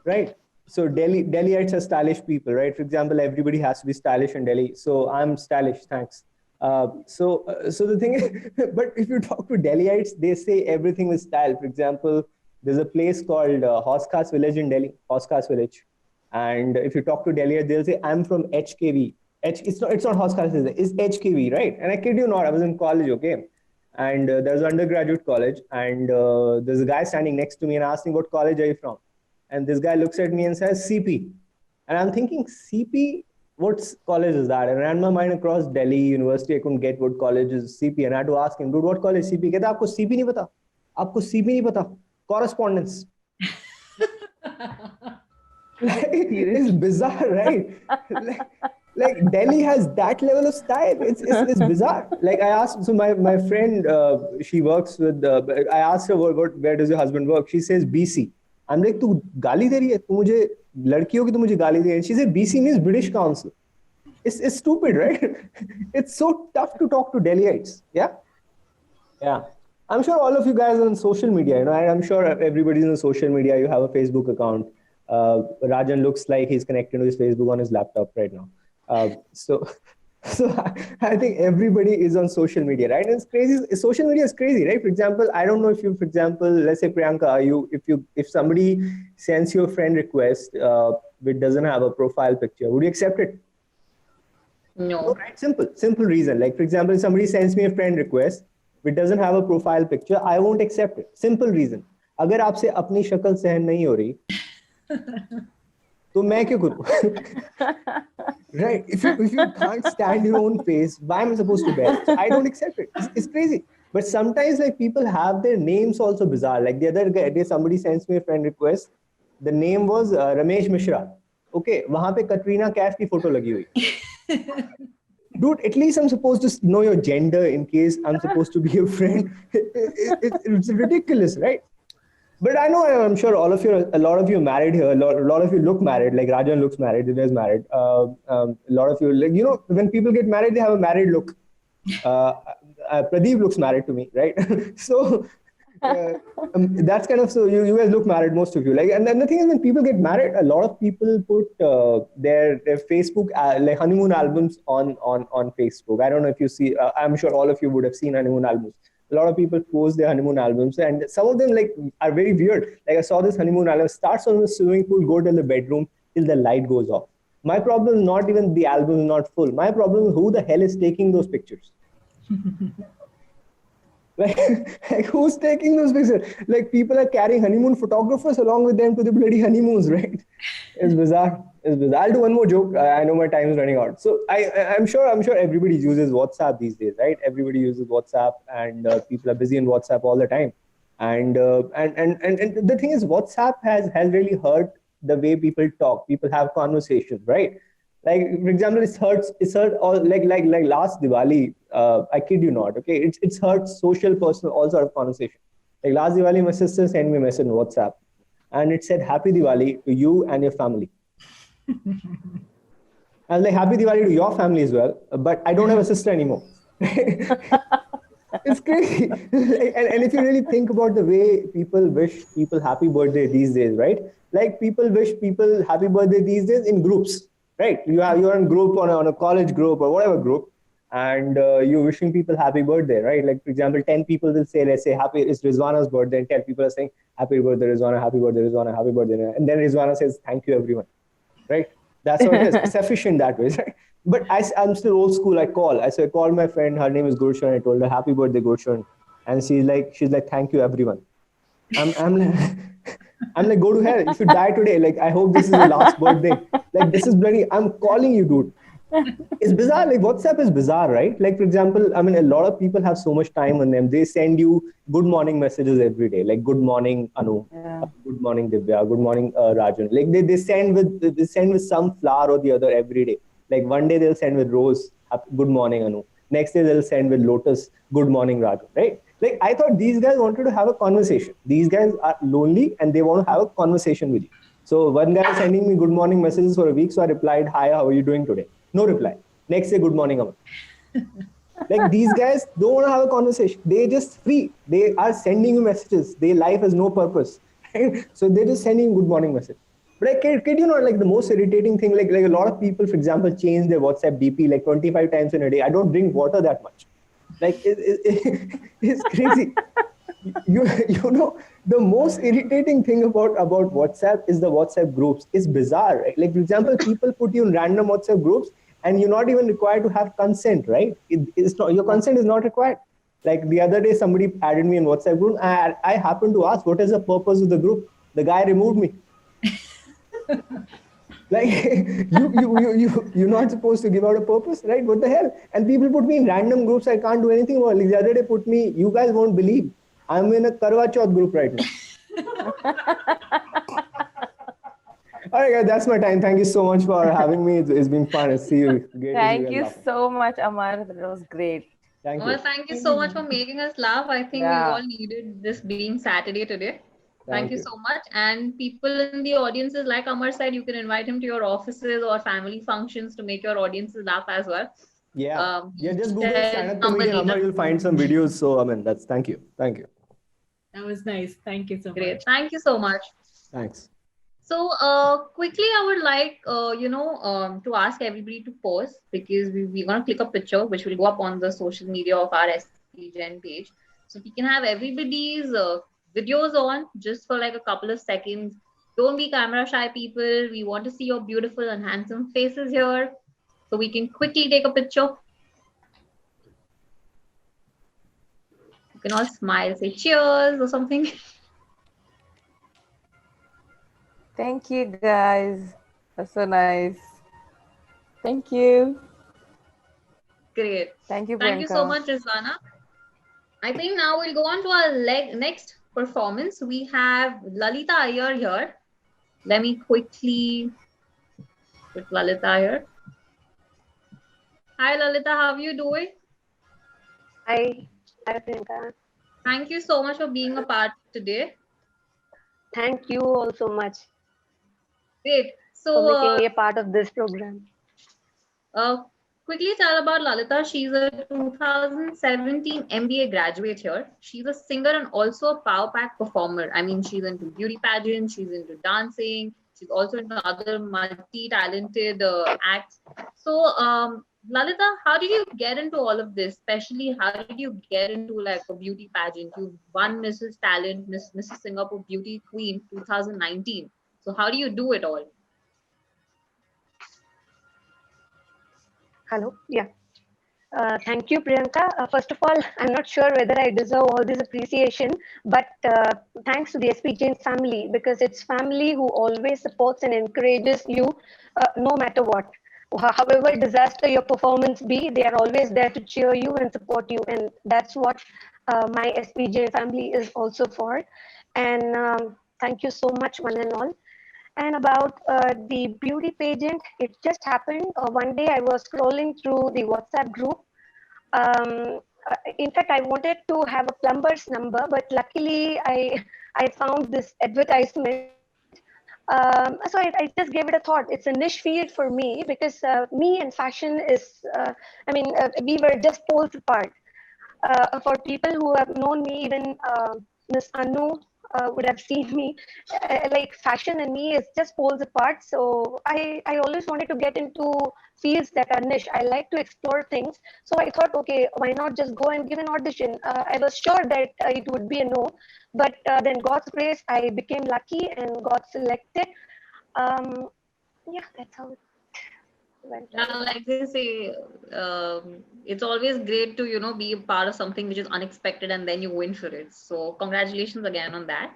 right? So Delhiites are stylish people, right? For example, everybody has to be stylish in Delhi. So I'm stylish, thanks. So the thing is, but if you talk to Delhiites, they say everything with style. For example, there's a place called Hauskas Village in Delhi, Hauskas Village. And if you talk to Delhiites, they'll say, I'm from HKV. It's not Hauskas Village, it's HKV, right? And I kid you not, I was in college, okay? And there's an undergraduate college, and there's a guy standing next to me and asking, what college are you from? And this guy looks at me and says, CP. And I'm thinking, CP? What college is that? And I ran my mind across Delhi University. I couldn't get what college is CP. And I had to ask him, dude, what college is CP? He said, aapko CP nahi pata? Aapko CP nahi pata? Correspondence. It's bizarre, right? Like Delhi has that level of style. It's bizarre. Like I asked, so my friend, she works with, I asked her, where does your husband work? She says BC. I'm like, tu gali de rahi hai? Tu mujhe ladkiyon ki tu mujhe gali de rahi hai? She said BC means British Council. It's stupid, right? It's so tough to talk to Delhiites. Yeah. I'm sure all of you guys are on social media. You know, I'm sure everybody's on social media. You have a Facebook account. Rajan looks like he's connected to his Facebook on his laptop right now. So I think everybody is on social media, right? And it's crazy. Social media is crazy, right? For example, I don't know if you, for example, let's say Priyanka, if somebody sends you a friend request which doesn't have a profile picture, would you accept it? No. Right? Simple reason. Like for example, if somebody sends me a friend request which doesn't have a profile picture, I won't accept it. Simple reason. अगर आपसे अपनी शक्ल सहन नहीं हो रही, तो मैं क्यों करूं? Right? If you can't stand your own face, why am I supposed to bear? So I don't accept it. It's crazy. But sometimes like people have their names also bizarre. Like the other day, somebody sends me a friend request. The name was Ramesh Mishra. Okay, वहाँ पे Katrina Kaif की photo लगी हुई. Dude, at least I'm supposed to know your gender in case I'm supposed to be your friend. It's ridiculous, right? But I know, I'm sure a lot of you married here. A lot of you look married. Like Rajan looks married. Divya is married. A lot of you, like, when people get married, they have a married look. Pradeep looks married to me, right? So that's kind of, so you guys look married, most of you. Like, and then the thing is, when people get married, a lot of people put their Facebook like honeymoon albums on Facebook. I don't know if you see. I'm sure all of you would have seen honeymoon albums. A lot of people post their honeymoon albums, and some of them like are very weird. Like I saw this honeymoon album starts on the swimming pool, go to the bedroom till the light goes off. My problem is not even the album is not full. My problem is who the hell is taking those pictures. like who's taking those pictures? Like people are carrying honeymoon photographers along with them to the bloody honeymoons, right? It's bizarre. It's bizarre. I'll do one more joke. I know my time is running out. So I'm sure everybody uses WhatsApp these days, right? Everybody uses WhatsApp, and people are busy in WhatsApp all the time. And the thing is, WhatsApp has really hurt the way people talk. People have conversations, right? Like, for example, it's hurt all like last Diwali. I kid you not. Okay, it's hurt social, personal, all sort of conversation. Like last Diwali, my sister sent me a message on WhatsApp, and it said "Happy Diwali to you and your family." I was like, "Happy Diwali to your family as well," but I don't have a sister anymore. It's crazy. and if you really think about the way people wish people happy birthday these days, right? Like people wish people happy birthday these days in groups, right? You're in group on a college group or whatever group, and you're wishing people happy birthday, right? Like, for example, 10 people will say, let's say, it's Rizwana's birthday, and 10 people are saying, happy birthday, Rizwana, happy birthday, Rizwana, happy birthday. And then Rizwana says, thank you, everyone, right? That's what it is. It's efficient that way, right? But I'm still old school. I called my friend, her name is Gurshan. I told her, happy birthday, Gurshan. And she's like, thank you, everyone. I'm like, go to hell. If you die today, like, I hope this is your last birthday. Like, this is bloody, I'm calling you, dude. It's bizarre. Like, WhatsApp is bizarre, right? Like, for example, I mean, a lot of people have so much time on them. They send you good morning messages every day. Like, good morning, Anu. Yeah. Good morning, Divya. Good morning, Rajan. Like, they send with some flower or the other every day. Like, one day they'll send with rose, good morning, Anu. Next day they'll send with lotus, good morning, Rajan, right? Like, I thought these guys wanted to have a conversation. These guys are lonely and they want to have a conversation with you. So one guy was sending me good morning messages for a week. So I replied, hi, how are you doing today? No reply. Next day, good morning, Aman. Like, these guys don't want to have a conversation. They're just free. They are sending you messages. Their life has no purpose. Right? So they're just sending you good morning message. But I kid you not, like the most irritating thing, like a lot of people, for example, change their WhatsApp DP like 25 times in a day. I don't drink water that much. Like, it's crazy. You know, the most irritating thing about WhatsApp is the WhatsApp groups. It's bizarre, right? Like, for example, people put you in random WhatsApp groups and you're not even required to have consent, right? It's not, your consent is not required. Like the other day, somebody added me in WhatsApp group. I happened to ask, what is the purpose of the group? The guy removed me. Like, you're not supposed to give out a purpose, right? What the hell? And people put me in random groups I can't do anything about. Like the other day put me, you guys won't believe, I'm in a Karwa Chauth group right now. All right, guys, that's my time. Thank you so much for having me. It's been fun. See you. Thank you so much, Amar. That was great. Thank you so much for making us laugh. I think we all needed this being Saturday today. Thank you so much. And people in the audiences, like Amar said, you can invite him to your offices or family functions to make your audiences laugh as well. Yeah. Just Google stand-up comedian Amar, you'll find some videos. So, I mean, thank you. That was nice. Thank you so much. Great. Thank you so much. Thanks. So, quickly, I would like, to ask everybody to pause because we're going to click a picture which will go up on the social media of our SP Gen page. So, we can have everybody's videos on just for like a couple of seconds. Don't be camera shy, people. We want to see your beautiful and handsome faces here. So, we can quickly take a picture. You can all smile, say cheers or something. Thank you, guys. That's so nice. Thank you. Great. Thank you, Priyanka. Thank you so much, Rizwana. I think now we'll go on to our next performance. We have Lalita Iyer here. Let me quickly put Lalita here. Hi, Lalita. How are you doing? Hi, Priyanka. Thank you so much for being a part today. Thank you all so much Great. for So, making me a part of this program. quickly tell about Lalita. She's a 2017 MBA graduate here. She's a singer and also a power pack performer. I mean, she's into beauty pageants, she's into dancing, she's also into other multi-talented acts. So, Lalita, how did you get into all of this? Especially, how did you get into like a beauty pageant? You won Mrs. Talent, Mrs. Singapore Beauty Queen 2019. So, how do you do it all? Hello. Yeah. Thank you, Priyanka. First of all, I'm not sure whether I deserve all this appreciation, but thanks to the SP Jain family, because it's family who always supports and encourages you no matter what. However disaster your performance be, they are always there to cheer you and support you. And that's what my SP Jain family is also for. And thank you so much, one and all. And about the beauty pageant, it just happened. One day I was scrolling through the WhatsApp group. In fact, I wanted to have a plumber's number, but luckily I found this advertisement. So I just gave it a thought. It's a niche field for me because me and fashion is, we were just poles apart. For people who have known me, even Miss Anu would have seen me, like fashion and me is just poles apart. So I always wanted to get into fields that are niche. I like to explore things. So I thought, okay, why not just go and give an audition? I was sure that it would be a no, but then God's grace, I became lucky and got selected. Yeah, that's how it went. Yeah, like they say, it's always great to be a part of something which is unexpected and then you win for it. So congratulations again on that.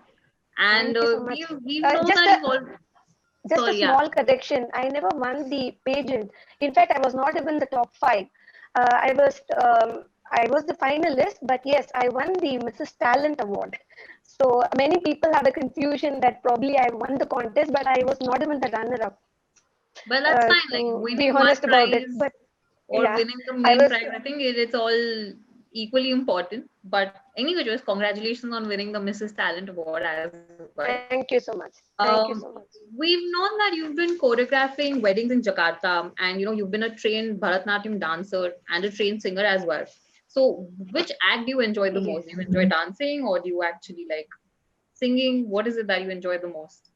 And Thank you so much. we've known that you've all. Just Sorry, a yeah. small correction. I never won the pageant. In fact, I was not even the top 5. I was the finalist, but yes, I won the Mrs. Talent award. So many people have a confusion that probably I won the contest, but I was not even the runner-up. But that's fine. Like So winning be one honest about prize it. But or yeah, winning the I main was. prize, I think it's all equally important. But anyway, just congratulations on winning the Mrs. Talent award as well. Thank you so much. Thank you so much. We've known that you've been choreographing weddings in Jakarta, and you've been a trained Bharatanatyam dancer and a trained singer as well. So, which act do you enjoy the most? Do you enjoy dancing, or do you actually like singing? What is it that you enjoy the most?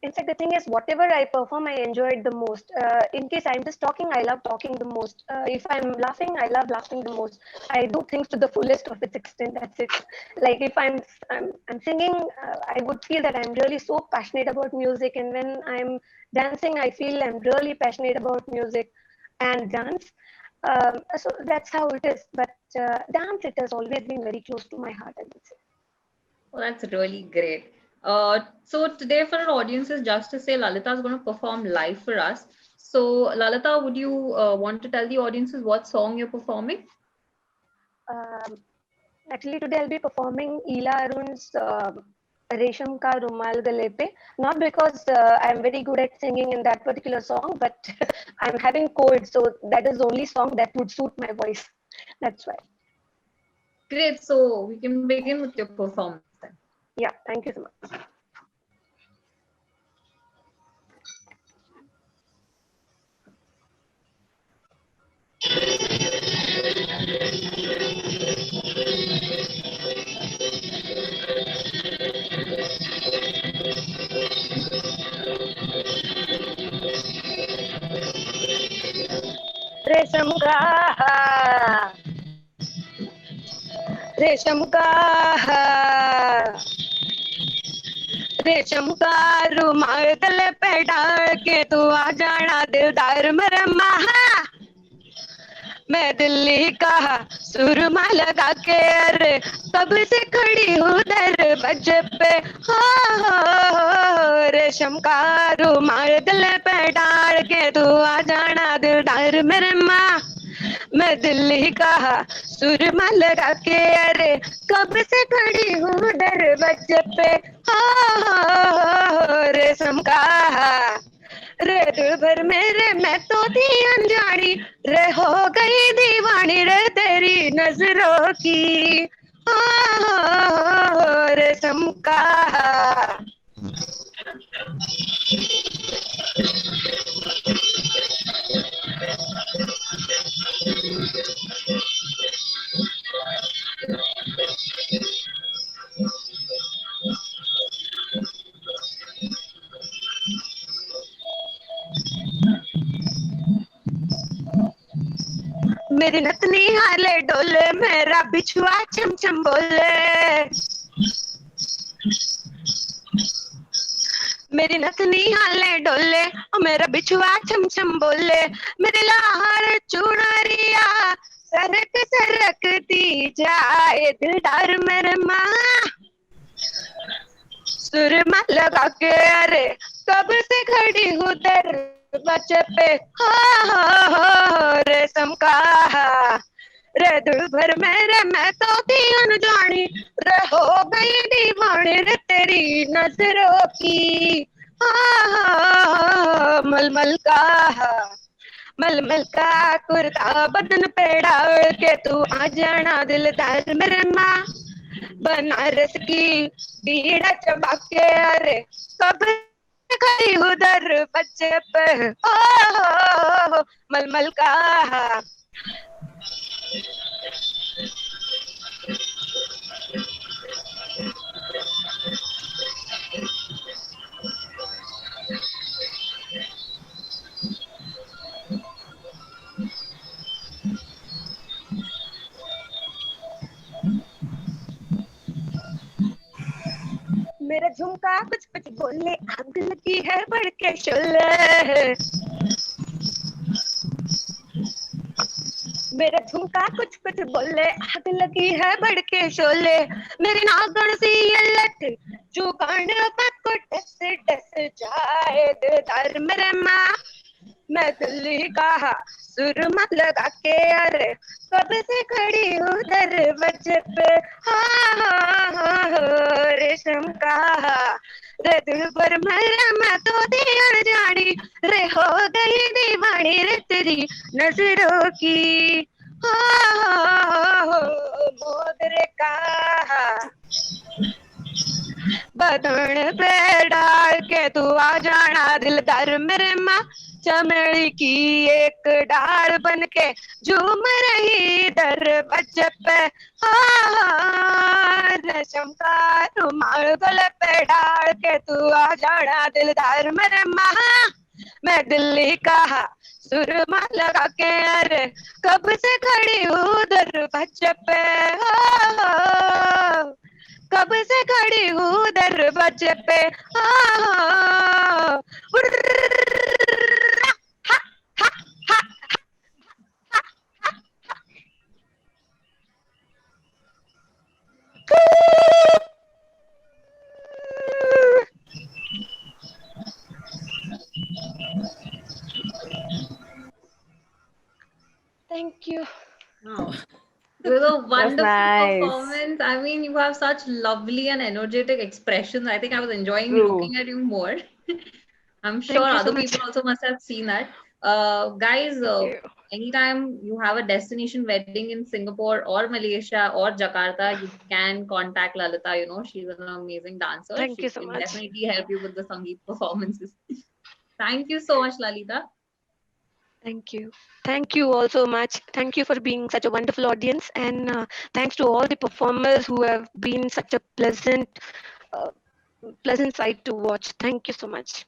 In fact, the thing is, whatever I perform, I enjoy it the most. In case I'm just talking, I love talking the most. If I'm laughing, I love laughing the most. I do things to the fullest of its extent. That's it. Like if I'm singing, I would feel that I'm really so passionate about music. And when I'm dancing, I feel I'm really passionate about music and dance. So that's how it is. But dance, it has always been very close to my heart, I would say. Well, that's really great. So today for our audiences, just to say, Lalita is going to perform live for us. So Lalita, would you want to tell the audiences what song you're performing? Actually, today I'll be performing Ela Arun's Resham Ka Rumal Gale Pe. Not because I'm very good at singing in that particular song, but I'm having cold, so that is the only song that would suit my voice. That's why. Great. So we can begin with your performance then. Yeah, thank you so much. रेशम का रुमाल गले पे डाल के तू आ जाना दिलदार मेरा महा मैं दिल्ली का सुरमा लगा के अरे कब से खड़ी हूँ दरवाजे पे हो रेशम का रुमाल गले पे डाल के तू आ जाना दिलदार मेरे माँ मैं दिल्ली का सुरमा लगा के अरे कब से खड़ी हूँ दरवाजे पे हो रेशम का रे दिल भर मेरे मैं तो थी अनजानी रे हो गई दीवानी रे तेरी नजरों की रेशम का मेरी नतनी हाले डोले मेरा बिछुआ चम चम बोले मेरी नतनी हाले डोले और मेरा बिछुआ चम चम बोले मेरी लाहौर चुनरिया सरक सरकती जाए दिलदार मेरे माँ सुरमा लगा के अरे कब से खड़ी हूँ दरवाजे पे रेशम का रे दिल भर मेरे मैं तो थी अनजानी रे हो गई दीवानी रे तेरी नजरों की मलमल का कुर्ता बदन पे डाल के तू आ जाना दिलदार मेरे माँ बनारस की बीड़ा चबा के अरे कब खड़ी हूँ दरवाजे पे मलमल का मेरा झुमका कुछ कुछ बोले आग लगी है बढ़ के शोले मेरा झुमका कुछ कुछ बोले आग लगी है बढ़ के शोले मेरी नागण सी ये लट चुकान को टस टस जाए दिलदार मेरे माँ मैं दिल्ली का सुरमा लगा के अरे कब से खड़ी हूँ दरवाजे पे रेशम का रे दिल पर मेरा मैं तो दिया जानी रे हो गई दीवानी रे तेरी नजरों की मोदरे का बदन पे डाल के तू आ जाना दिलदार मेरे माँ चमेली की एक डाल बन के झूम रही दरवाजे पे रेशम का रुमाल गले पे डाल के तू आ जाना दिलदार मेरे माँ मैं दिल्ली का सुरमा लगा के अरे कब से खड़ी हूँ दरवाजे पे कब से खड़ी हूँ दरवाजे पे Thank you. Wow. It was a wonderful nice. performance. I mean, you have such lovely and energetic expressions. I think I was enjoying True. looking at you more. I'm Thank sure you so other much. people also must have seen that. Guys, anytime you have a destination wedding in Singapore or Malaysia or Jakarta, you can contact Lalita. You know, she's an amazing dancer. Thank She you so can much. definitely help you with the Sangeet performances. Thank you so much, Lalita. Thank you. Thank you all so much. Thank you for being such a wonderful audience. And thanks to all the performers who have been such a pleasant sight to watch. Thank you so much.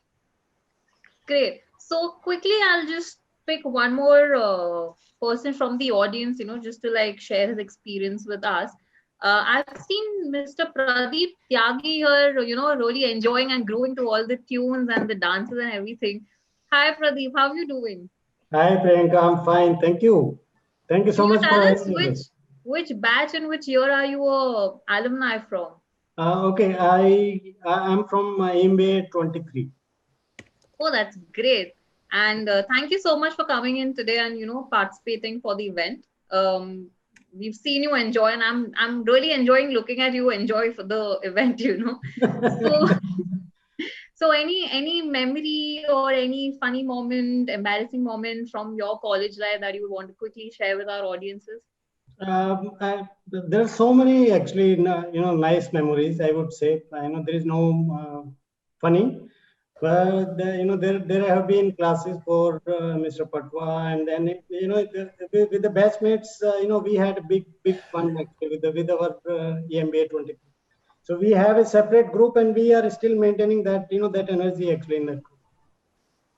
Great. So quickly, I'll just pick one more person from the audience, you know, just to like share his experience with us. I've seen Mr. Pradeep Tyagi here, you know, really enjoying and growing to all the tunes and the dances and everything. Hi, Pradeep. How are you doing? Hi, Priyanka. I'm fine. Thank you. Thank you so Can you much for tell us having me. which batch and which year are you a alumni from? Okay, I'm from MBA 23. Oh, that's great. And thank you so much for coming in today and, you know, participating for the event. We've seen you enjoy, and I'm really enjoying looking at you enjoy for the event, you know. So any memory or any funny moment, embarrassing moment from your college life that you would want to quickly share with our audiences? There are so many actually, you know, nice memories. I would say, you know, there is no funny, but you know, there have been classes for Mr. Patwa, and then you know, with the batchmates, you know, we had a big fun actually with our EMBA 23. So we have a separate group, and we are still maintaining that, you know, that energy actually in that group.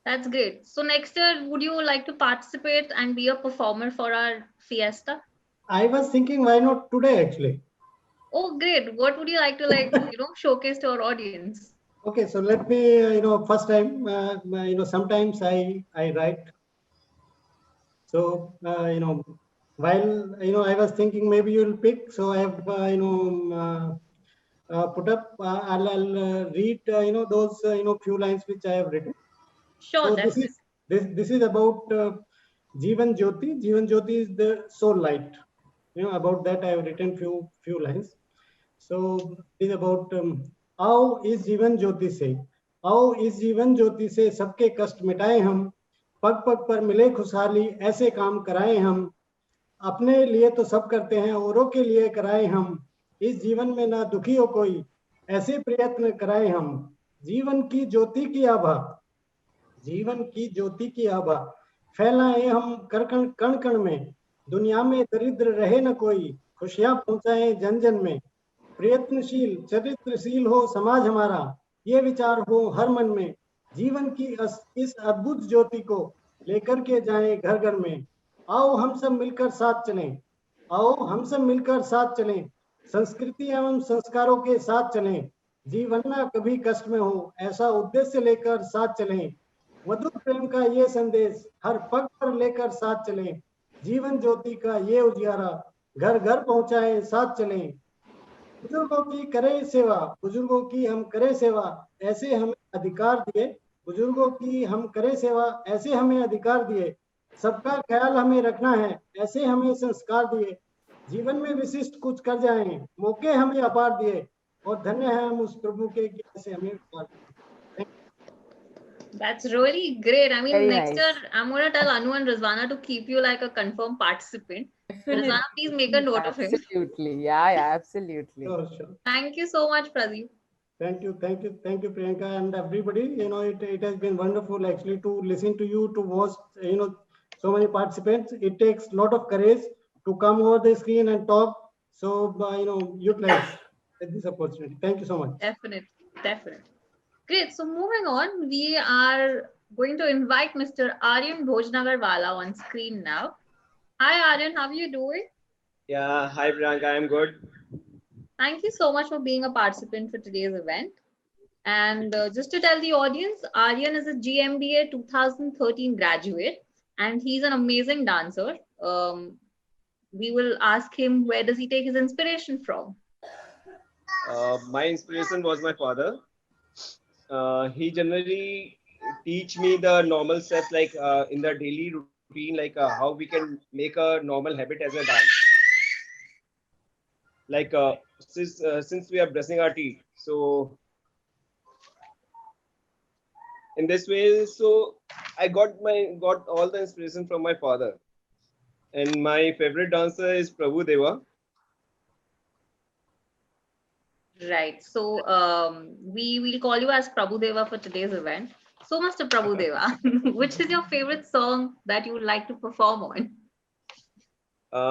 That's great. So next year, would you like to participate and be a performer for our fiesta? I was thinking, why not today actually? Oh, great. What would you like to showcase to our audience? Okay, so let me, first time, sometimes I write. So, while, I was thinking maybe you'll pick. So I have, put up, I'll read, those, few lines which I have written. Sure, So definitely. this is about Jeevan Jyoti. Jeevan Jyoti is the soul light. About that I have written few lines. So it is about आओ इस जीवन ज्योति से आओ इस जीवन ज्योति से सबके कष्ट मिटाए हम पग पग पर मिले खुशहाली ऐसे काम कराए हम अपने लिए तो सब करते हैं औरों के लिए कराए हम इस जीवन में ना दुखी हो कोई ऐसे प्रयत्न कराए हम जीवन की ज्योति की आभा जीवन की ज्योति की आभा फैलाए हम कण कण में दुनिया में दरिद्र रहे न कोई खुशियां पहुंचाए जन जन में प्रयत्नशील चरित्रशील हो समाज हमारा ये विचार हो हर मन में जीवन की इस अद्भुत ज्योति को लेकर के जाएं घर घर में आओ हम सब मिलकर साथ चलें आओ हम सब मिलकर साथ चलें संस्कृति एवं संस्कारों के साथ चलें जीवन ना कभी कष्ट में हो ऐसा उद्देश्य लेकर साथ चलें मधुर प्रेम का ये संदेश हर पग पर लेकर साथ चलें जीवन ज्योति का ये उजियारा घर घर पहुंचाए साथ चलें बुजुर्गों की करें सेवा बुजुर्गों की हम करें सेवा ऐसे हमें अधिकार दिए बुजुर्गों की हम करें सेवा ऐसे हमें अधिकार दिए सबका ख्याल हमें रखना है ऐसे हमें संस्कार दिए जीवन में विशिष्ट कुछ कर जाएं मौके हमें अपार दिए और धन्य है हम उस प्रभु के कि ऐसे हमें उपहार दिए। That's really great. I mean, Very next nice. year, I'm going to tell Anu and Rizwana to keep you like a confirmed participant. Rizwana, please make a note of him. Absolutely. Yeah, absolutely. Sure. Thank you so much, Pradeep. Thank you, Priyanka, and everybody. It has been wonderful actually to listen to you, to watch, so many participants. It takes a lot of courage to come over the screen and talk. So, utilize this opportunity. Thank you so much. Definitely. Great. So moving on, we are going to invite Mr. Aryan Bhojnagarwala on screen now. Hi, Aryan. How are you doing? Yeah, hi Priyanka, I'm good. Thank you so much for being a participant for today's event. And just to tell the audience, Aryan is a GMBA 2013 graduate, and he's an amazing dancer. We will ask him, where does he take his inspiration from? My inspiration was my father. He generally teach me the normal steps like in the daily routine, like how we can make a normal habit as a dance. Like since we are brushing our teeth, so in this way, so I got all the inspiration from my father. And my favorite dancer is Prabhu Deva. Right. So we will call you as Prabhu Deva for today's event. So, Mr. Prabhu Deva, which is your favorite song that you would like to perform on?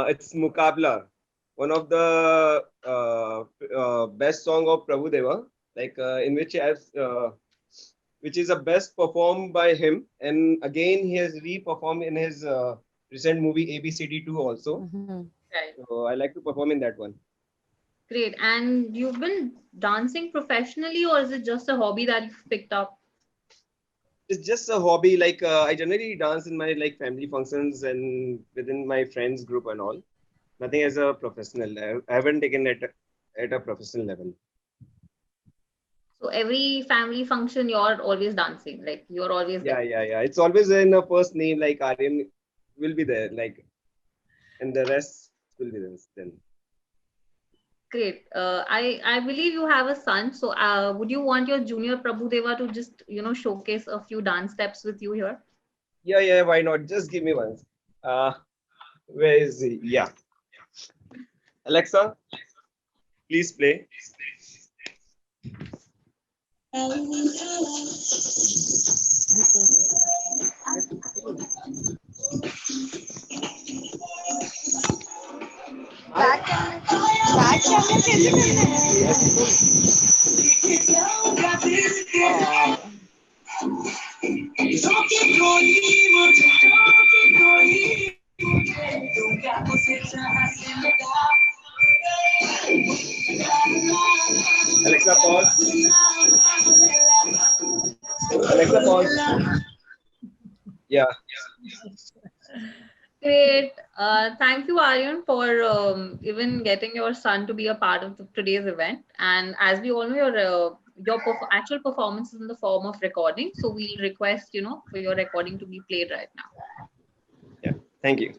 It's Mukabla, one of the best song of Prabhu Deva, like in which which is the best performed by him, and again he has re-performed in his recent movie ABCD2 also. Right. So I like to perform in that one. Great. And you've been dancing professionally, or is it just a hobby that you've picked up? It's just a hobby. Like I generally dance in my like family functions and within my friends group and all. Nothing as a professional. I haven't taken it at a professional level. So every family function, you're always dancing. Like you're always there. Yeah. It's always in a first name, like Aryan will be there, like, and the rest will be there then. Great. I believe you have a son. So would you want your junior Prabhu Deva to just, showcase a few dance steps with you here? Yeah, why not? Just give me one. Where is he? Yeah. Alexa, please play. Alexa, pause. Alexa, pause. Yeah. Great. Thank you, Aryan, for even getting your son to be a part of today's event. And as we all know, your actual performance is in the form of recording. So we'll request, for your recording to be played right now. Yeah. Thank you.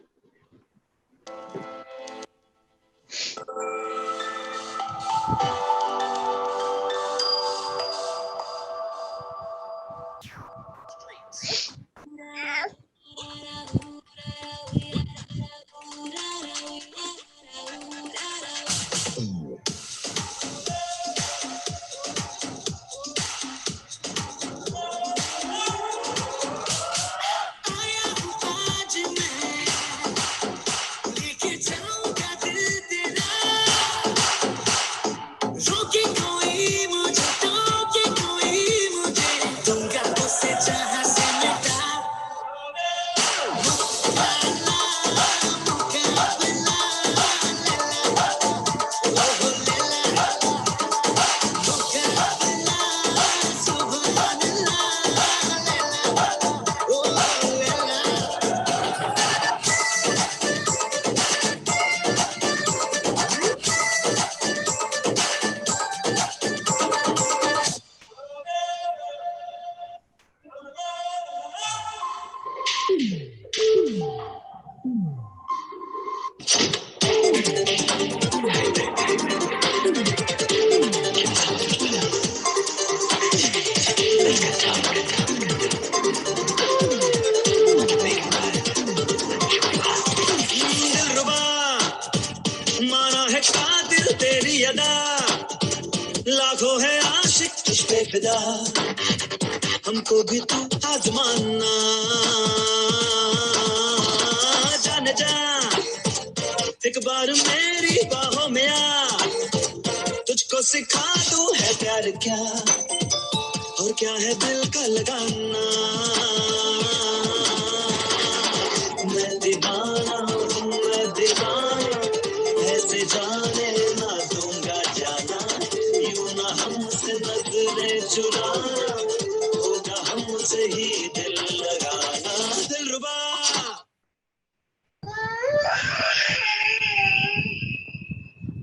माना है कातिल तेरी अदा, लाखों है आशिक तुझ पे फिदा, हमको भी तू आजमाना, जाने जा एक बार मेरी बाहों में आ, तुझको सिखा दूं है प्यार क्या और क्या है दिल का लगाना, मैं दीवाना हूँ मैं दीवाना, ऐसे जाने ना दूंगा जाना, यूं ना हमसे नजरें चुराना, होगा हमसे ही दिल लगाना, दिलरुबा।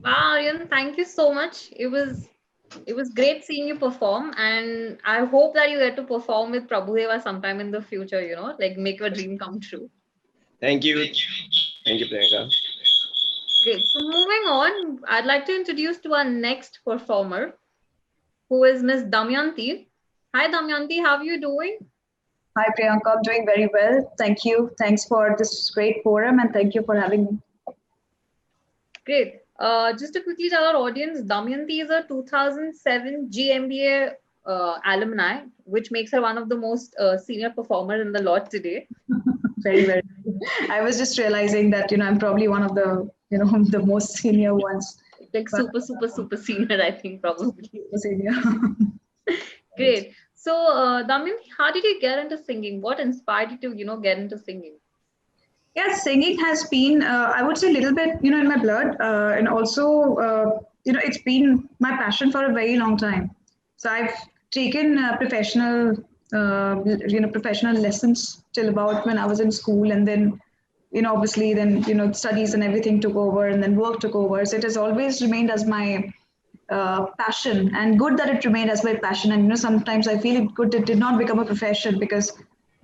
Wow, Aryan, thank you so much. It was great seeing you perform, and I hope that you get to perform with Prabhudeva sometime in the future, like make your dream come true. Thank you. Thank you, Priyanka. Great. So moving on, I'd like to introduce to our next performer, who is Miss Damayanti. Hi, Damayanti, how are you doing? Hi, Priyanka. I'm doing very well. Thank you. Thanks for this great forum, and thank you for having me. Great. Just to quickly tell our audience, Damayanti is a 2007 GMBA alumni, which makes her one of the most senior performers in the lot today. Very, very. I was just realizing that, I'm probably one of the, the most senior ones. Like super senior, I think, probably. Super senior. Great. So, Damayanti, how did you get into singing? What inspired you to, get into singing? Yeah, singing has been, I would say, a little bit, in my blood. And also, it's been my passion for a very long time. So I've taken professional lessons till about when I was in school. And then, obviously, then, studies and everything took over and then work took over. So it has always remained as my passion, and good that it remained as my passion. And, sometimes I feel it good it did not become a profession, because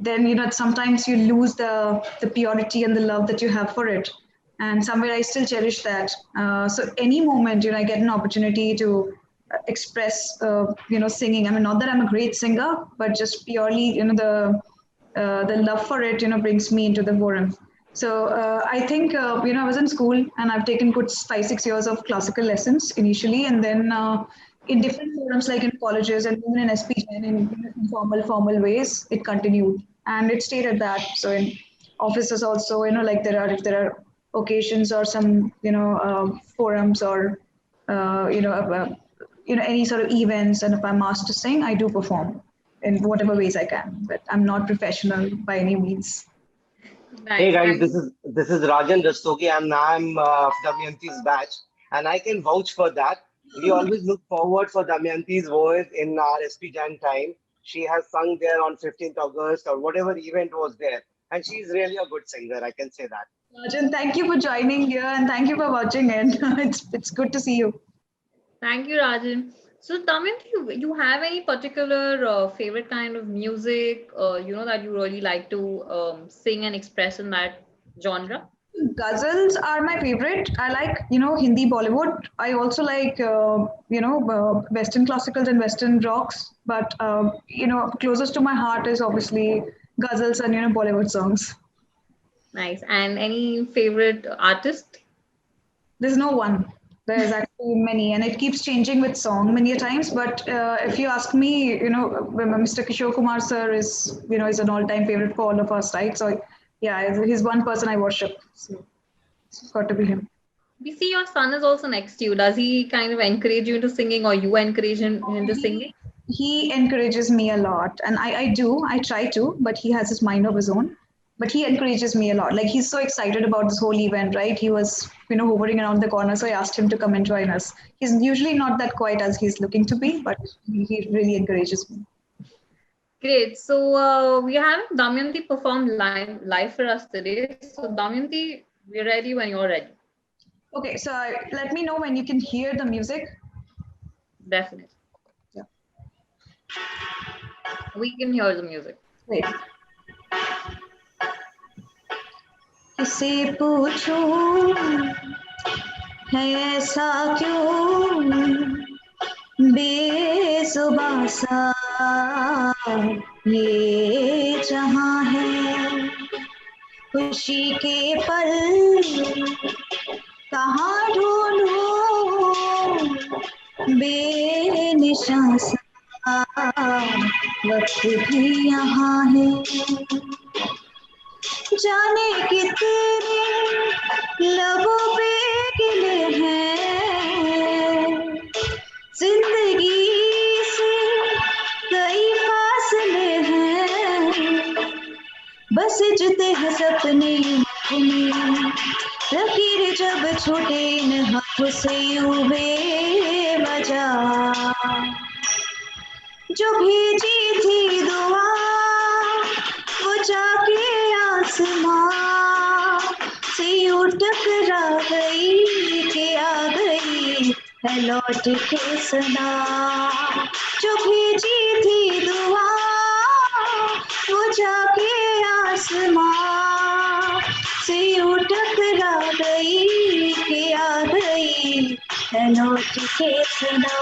then, sometimes you lose the purity and the love that you have for it. And somewhere I still cherish that. So any moment, I get an opportunity to express, singing. I mean, not that I'm a great singer, but just purely, the love for it, brings me into the forum. So I think, I was in school and I've taken good 5-6 years of classical lessons initially. And then in different forums, like in colleges and even in SPJ, in formal ways, it continued and it stayed at that. So in offices also, like if there are occasions or some, forums or, any sort of events, and if I'm asked to sing, I do perform in whatever ways I can, but I'm not professional by any means. Hey guys, this is This is Rajan Rastogi, and I'm Damayanti's batch, and I can vouch for that. We always look forward for Damayanti's voice in our SP Jan time. She has sung there on 15th August or whatever event was there, and she's really a good singer. I can say that. Rajan, thank you for joining here and thank you for watching it. It's good to see you. Thank you, Rajan. So, Damayanti, you have any particular favorite kind of music, that you really like to sing and express in that genre? Ghazals are my favorite. I like, Hindi Bollywood. I also like, Western classicals and Western rocks. But, closest to my heart is obviously ghazals and, Bollywood songs. Nice. And any favorite artist? There's no one. There's actually many, and it keeps changing with song many a times. But if you ask me, Mr. Kishore Kumar sir is, is an all-time favorite for all of us, right? So yeah, he's one person I worship. So it's got to be him. We see your son is also next to you. Does he kind of encourage you into singing, or you encourage him into singing? He encourages me a lot, and I try to, but he has his mind of his own. But he encourages me a lot. Like, he's so excited about this whole event, right? He was, hovering around the corner. So I asked him to come and join us. He's usually not that quiet as he's looking to be, but he really encourages me. Great. So we have Damayanti perform live for us today. So Damayanti, we're ready when you're ready. Okay. So let me know when you can hear the music. Definitely. Yeah. We can hear the music. Great. किसे पूछूं है ऐसा क्यों बेजुबां सा ये जहां है खुशी के पल कहाँ ढूंढूं बेनिशां सा वक्त भी यहाँ है जाने कि तेरे लबों पे गिले हैं जिंदगी से कई फासले हैं बस जुते हैं सपने में लकीर जब छूटे इन हाथों से यूं बेवजह जो भेजी थी दुआ वो जाके आसमां से यूं टकरा गई कि आ गई है लौट के सदा जो भेजी थी दुआ वो जाके आसमां से यूं टकरा गई कि आ गई है लौट के सदा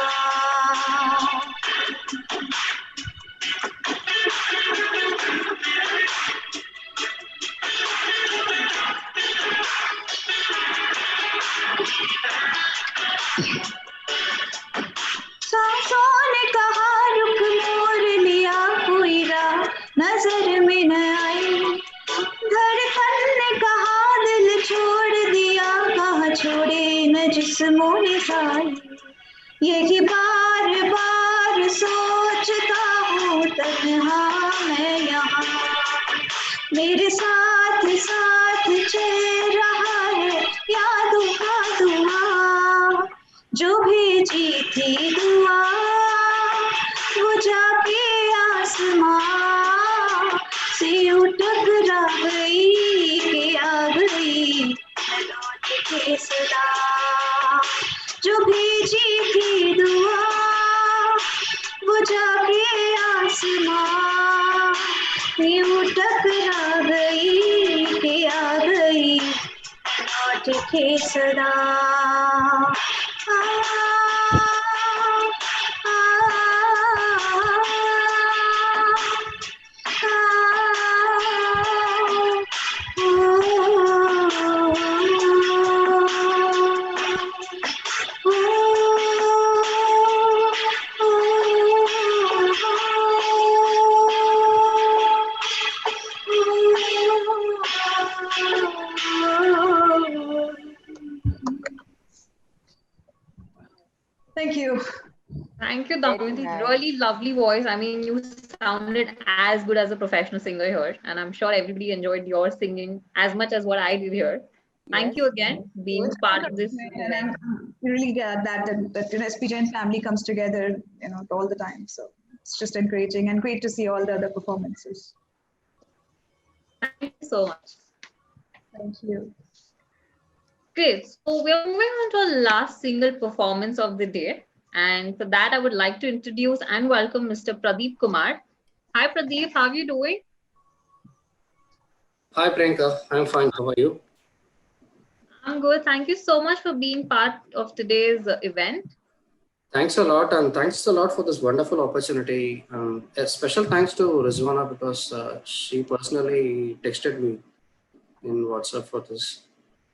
सांसों ने कहा रुक मोड़ लिया कोई राह नजर में न आई धड़कन ने कहा दिल छोड़ दिया कहाँ छोड़े न जिस्मों ने साई यही बार बार सोचता हूँ तन्हा मैं यहाँ मेरे साथ साथ चल रहा है यादों का धुआं जो भेजी थी दुआ वो जाके आसमां से यूं टकरा गई कि आ गई लौट के सदा जो भेजी थी दुआ वो जाके आसमां से यूं टकरा गई कि आ गई लौट के सदा Thank you. Thank you, Very Damayanti. nice. Really lovely voice. I mean, you sounded as good as a professional singer here, and I'm sure everybody enjoyed your singing as much as what I did here. Thank Yes. you again being It's part very of this and event. I'm really glad that SPJN family comes together, all the time. So it's just encouraging and great to see all the other performances. Thank you so much. Thank you. Okay, so we're moving on to our last single performance of the day. And for that, I would like to introduce and welcome Mr. Pradeep Kumar. Hi, Pradeep. How are you doing? Hi Priyanka, I'm fine. How are you? I'm good. Thank you so much for being part of today's event. Thanks a lot, and thanks a lot for this wonderful opportunity. A special thanks to Rizwana because she personally texted me in WhatsApp for this.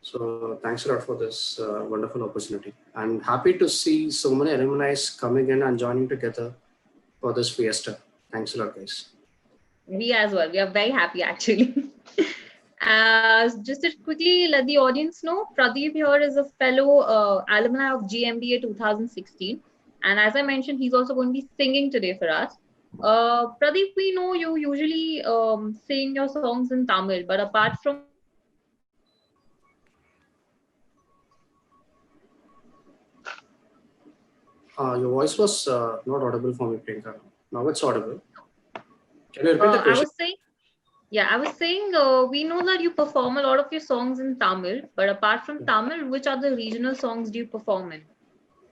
So thanks a lot for this wonderful opportunity. I'm happy to see so many alumni coming in and joining together for this fiesta. Thanks a lot, guys. We as well. We are very happy actually. Just to quickly let the audience know, Pradeep here is a fellow alumni of GMBA 2016. And as I mentioned, he's also going to be singing today for us. Pradeep, we know you usually sing your songs in Tamil, but apart from Your voice was not audible for me, Priyanka. Now it's audible. Can you repeat the I question? was saying, we know that you perform a lot of your songs in Tamil, but apart from Tamil, which other regional songs do you perform in?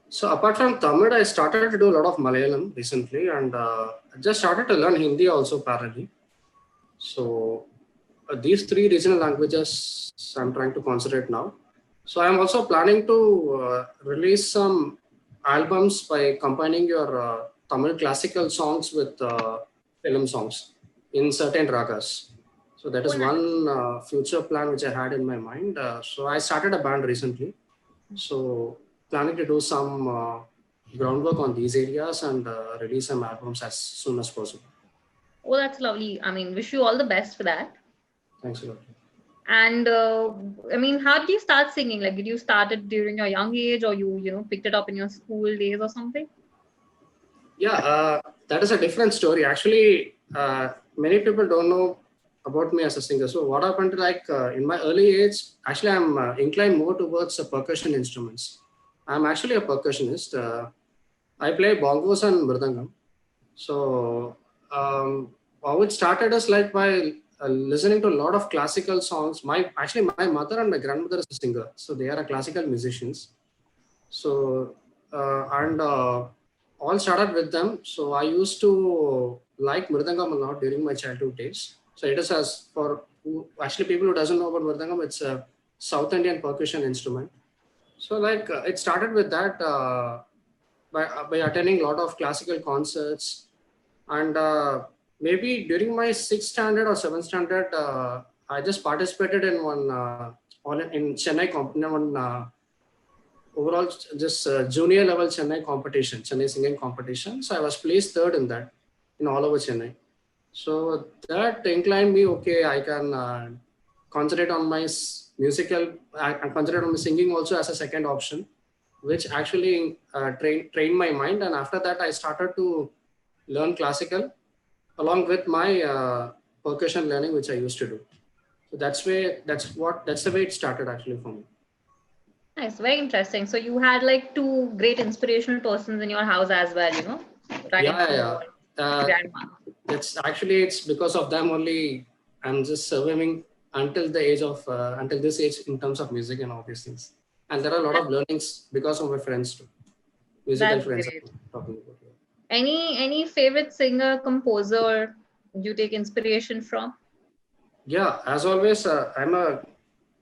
So apart from Tamil, I started to do a lot of Malayalam recently, and I just started to learn Hindi also parallelly. So these three regional languages I'm trying to concentrate now. So I'm also planning to release some albums by combining your Tamil classical songs with film songs in certain ragas. So that is one future plan which I had in my mind. So I started a band recently. So planning to do some groundwork on these areas and release some albums as soon as possible. Oh, that's lovely. I mean, wish you all the best for that. Thanks a lot. And I mean, how did you start singing? Like, did you start it during your young age, or you picked it up in your school days or something? Yeah, that is a different story. Actually, many people don't know about me as a singer. So what happened, like in my early age, actually I'm inclined more towards percussion instruments. I'm actually a percussionist. I play bongos and mridangam. So how it started is like by listening to a lot of classical songs. My mother and my grandmother is a singer, so they are classical musicians. So and all started with them. So I used to like mridangam a lot during my childhood days. So it is as for people who doesn't know about mridangam, it's a South Indian percussion instrument. So like it started with that by attending a lot of classical concerts, and maybe during my 6th standard or 7th standard, I just participated in one in Chennai overall just junior level Chennai singing competition. So I was placed third in that in all over Chennai. So that inclined me, okay, I can concentrate on my musical, I concentrate on my singing also as a second option, which actually trained my mind. And after that, I started to learn classical along with my percussion learning, which I used to do. So that's the way it started actually for me. Nice, very interesting. So you had like two great inspirational persons in your house as well, right? Yeah. It's because of them only I'm just surviving until this age in terms of music and all these things. And there are a lot of learnings because of my friends too. Musical friends I'm talking about. Any favorite singer, composer you take inspiration from? Yeah, as always,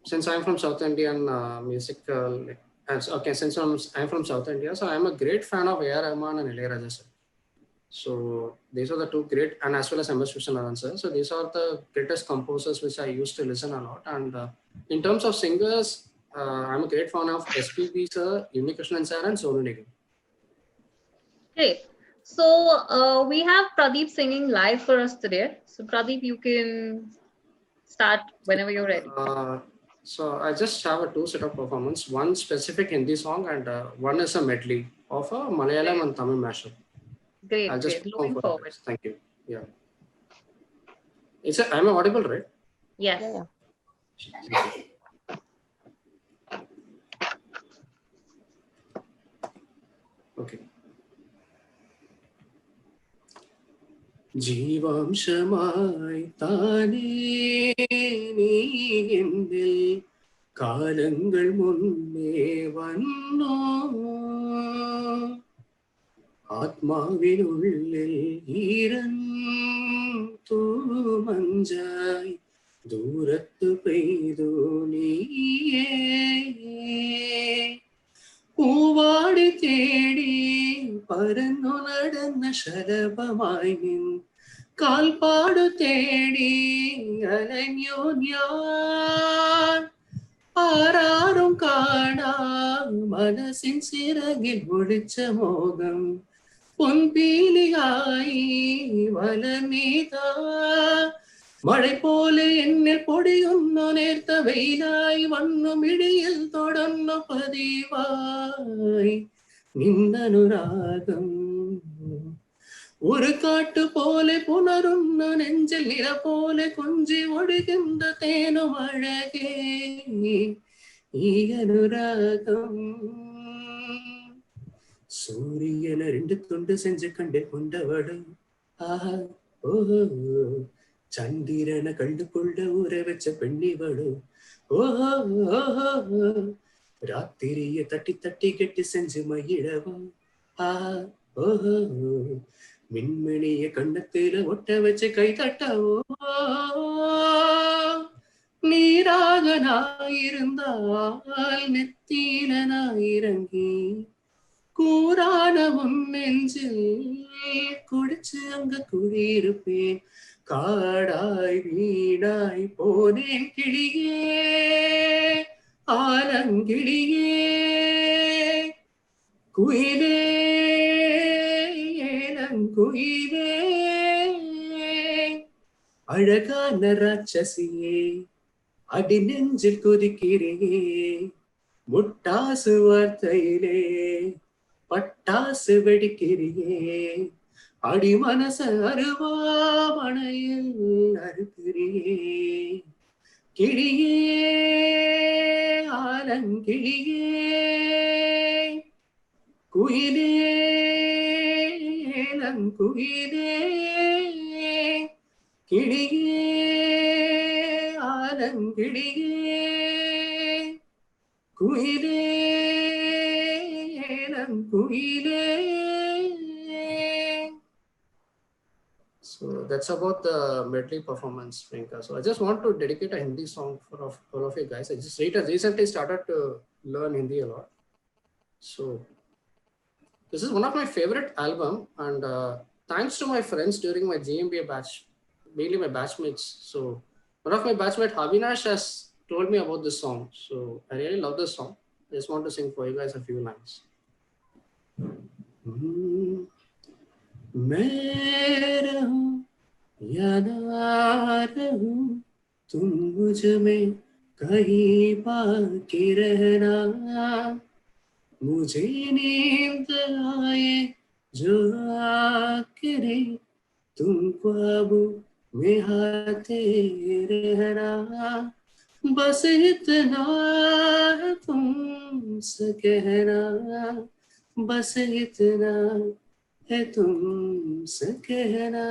since I'm from South Indian music, since I'm from South India, so I'm a great fan of A.R. Rahman and Ilayaraja sir. So these are the two great, and as well as MS Vishwanathan sir. So these are the greatest composers which I used to listen a lot. And in terms of singers, I'm a great fan of SPB sir, Unnikrishnan sir, and Sonu Nigam. Great. So we have Pradeep singing live for us today. So Pradeep, you can start whenever you're ready. So I just have a two set of performance, one specific Hindi song and one is a medley of a Malayalam and Tamil mashup. Great, I'll just great. perform Looking for forward. this. Thank you. Yeah. I'm audible, right? Yes. Okay. ജീവാംശമായി താനേ നീ എന്നിൽ കാലങ്ങൾ മുന്നേ വന്നോ ആത്മാവിനുള്ളിൽ ഈരൻ തൂമഞ്ചായി ദൂരത്തു പെയ്തു നീയേ പൂവാടി തേടി പരന്നു നടന്ന ശലഭമായി നിൻ കാൽപ്പാടു തേടി അലഞ്ഞു ഞാൻ ആരാരും കാണാ മനസ്സിൻ ചിറകിൽ ഒളിച്ച മോഹം പൊൻപീലിയായി വലമീതാ മഴ പോലെ എന്നിൽ പൊടിയുന്നു നേർത്ത വെയിലായി വന്നു മിടിയിൽ തൊടുന്നു പതിവായി നിന്നനുരാഗം ഒരു കാട്ടു പോലെ പുണരുന്നു നെഞ്ചിൽ നില പോലെ കൊഞ്ചി ഒഴുകുന്ന തേനും അഴകേ ഈ അനുരാഗം சூரியனை 2 துண்டு செஞ்சு கண்டு கொண்டவடு ஆஹா ஓஹோ சந்திரனை கண்டுகொள்ள ஊற வச்ச பெண்ணிவடு ஓஹோ ஓஹோ ராத்திரிய தட்டி தட்டி கெட்டி செஞ்சு மகிழவா ஆஹா ஓஹோ மின்மணிய கண்ணத்தில ஒட்ட வச்சு கை தட்டவோ நீராக நாயிருந்தால் நெத்தியில நாயிறங்கி கூறான உன் நெஞ்சில் குடிச்சு அங்க குடியிருப்பேன் காடாய் வீடாய் போனேன் கிளியே ஆலங்கிளியே குயிலே ஏலங்குயிலே அழகான ராட்சசியே அடி நெஞ்சில் குதிக்கிறே முட்டாசு வார்த்தையிலே பட்டாசு வெடிக்கிறியே அடி மனச அருவாமணையில் அறுக்கிறியே கிளியே ஆலங்கிளியே குயிலே ஏலங்குயிலே கிளியே ஆலங்கிளியே குயிலே So that's about the medley performance, Priyanka. So I just want to dedicate a Hindi song for all of you guys. I just recently started to learn Hindi a lot. So this is one of my favorite album, and thanks to my friends during my GMBA batch, mainly my batchmates. So one of my batchmates, Avinash, has told me about this song. So I really love this song. I just want to sing for you guys a few lines. मैं रहूं या ना रहूं तुम मुझ में कहीं बाकी रहना मुझे नींद आए जो आखिरी तुम ख्वाबों में आते रहना बस इतना तुमसे कहना बस इतना है तुमसे कहना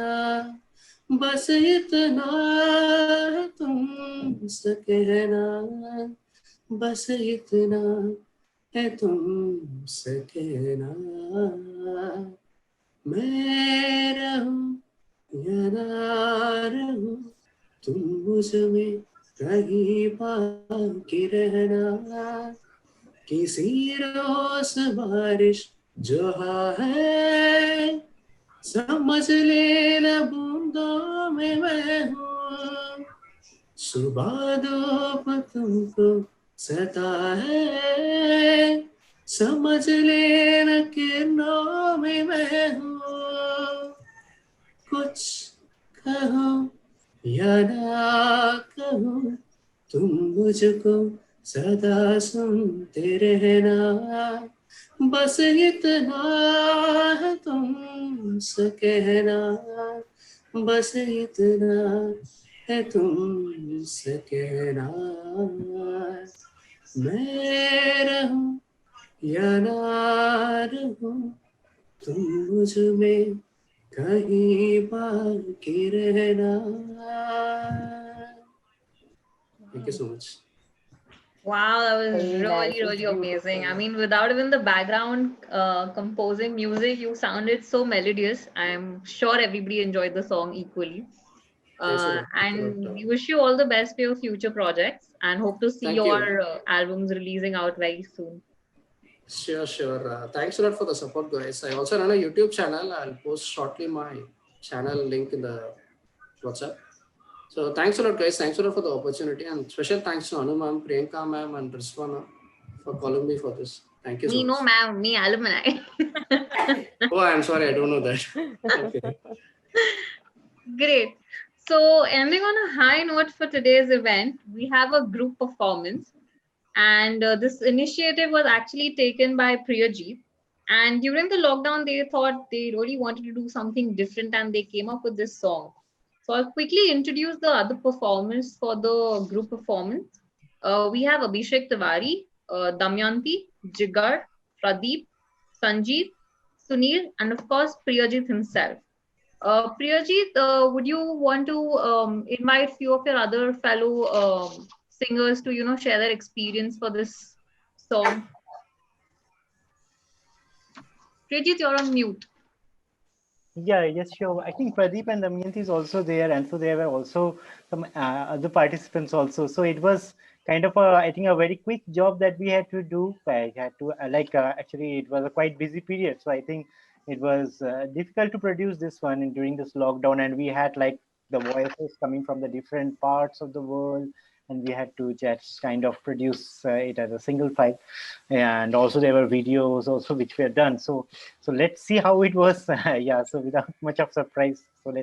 बस इतना है तुमसे कहना बस इतना है तुमसे कहना मैं रहूं या ना रहूं तुम मुझ में कहीं बाकी रहना किसी रोज बारिश जो है समझ लेना बूंदों में मैं हूँ सुबह दोपहर तुमको सता है समझ लेना किरणों में मैं हूँ कुछ कहो या ना कहो तुम मुझको सदा सुनते रहना, बस इतना है तुमसे कहना, बस इतना है तुमसे कहना, मैं रहूं या ना रहूं, तुम मुझ में कहीं बाकी रहना. Thank you so much. Wow, that was Very really, nice. It's really amazing. beautiful. I mean, without even the background composing music, you sounded so melodious. I'm sure everybody enjoyed the song equally. Thanks a lot. And we wish you all the best for your future projects and hope to see Thank you. your albums releasing out very soon. Sure, sure. Thanks a lot for the support, guys. I also run a YouTube channel. I'll post shortly my channel link in the WhatsApp. So thanks a lot, guys. Thanks a lot for the opportunity. And special thanks to Anu ma'am, Priyanka ma'am, and Rizwana for calling me for this. Thank you so Me, much. no, ma'am. Me, alumni. Oh, I'm sorry. I don't know that. Okay. Great. So, ending on a high note for today's event, we have a group performance. And this initiative was actually taken by Priyajit. And during the lockdown, they thought they really wanted to do something different and they came up with this song. So I'll quickly introduce the other performers for the group performance. We have Abhishek Tiwari, Damayanti, Jigar, Pradeep, Sanjeev, Sunil, and of course, Priyajit himself. Priyajit, would you want to invite few of your other fellow singers to share their experience for this song? Priyajit, you're on mute. Yeah, yes, sure. I think Pradeep and Damayanti is also there, and so there were also some other participants also. So it was kind of I think a very quick job that we had to do. I had to actually it was a quite busy period, so I think it was difficult to produce this one during this lockdown, and we had like the voices coming from the different parts of the world, and we had to just kind of produce it as a single file. And also there were videos also which were done. So let's see how it was. Yeah, so without much of surprise. So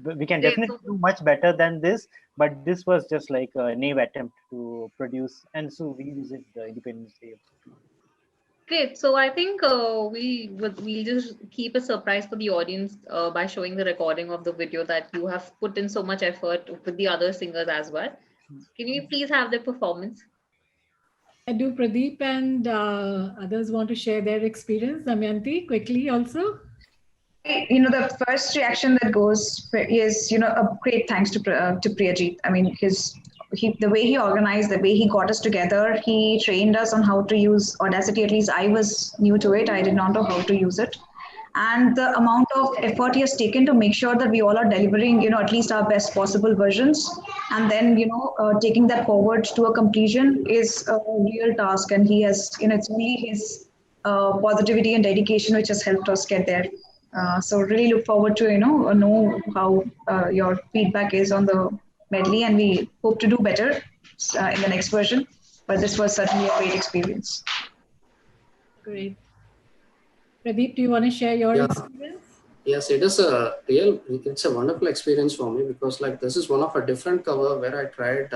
we can definitely do much better than this, but this was just like a naive attempt to produce, and so we use it the Independence Day. Great. So I think we'll just keep a surprise for the audience by showing the recording of the video that you have put in so much effort with the other singers as well. Can you please have the performance? Do Pradeep and others want to share their experience? Damayanti, quickly also. The first reaction that goes is, a great thanks to Priyajit. I mean, the way he organized, the way he got us together, he trained us on how to use Audacity. At least I was new to it. I did not know how to use it. And the amount of effort he has taken to make sure that we all are delivering, at least our best possible versions. And then, taking that forward to a completion is a real task. And he has, it's really his positivity and dedication which has helped us get there. So really look forward to, know how your feedback is on the medley, and we hope to do better in the next version. But this was certainly a great experience. Great. Pradeep, do you want to share your experience? Yes, it's a wonderful experience for me because this is one of a different cover where I tried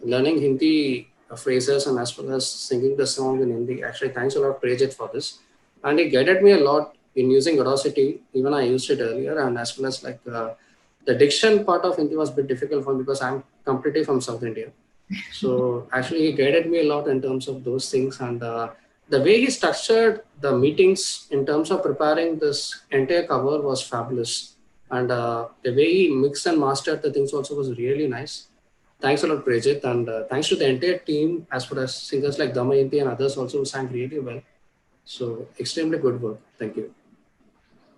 learning Hindi phrases and as well as singing the song in Hindi. Actually, thanks a lot, Priyajit, for this. And he guided me a lot in using Audacity. Even I used it earlier, and as well as the diction part of Hindi was a bit difficult for me because I'm completely from South India. So actually, he guided me a lot in terms of those things, and the way he structured the meetings in terms of preparing this entire cover was fabulous. And the way he mixed and mastered the things also was really nice. Thanks a lot, Priyajit. And thanks to the entire team, as well as singers like Damayanti and others also who sang really well. So extremely good work. Thank you.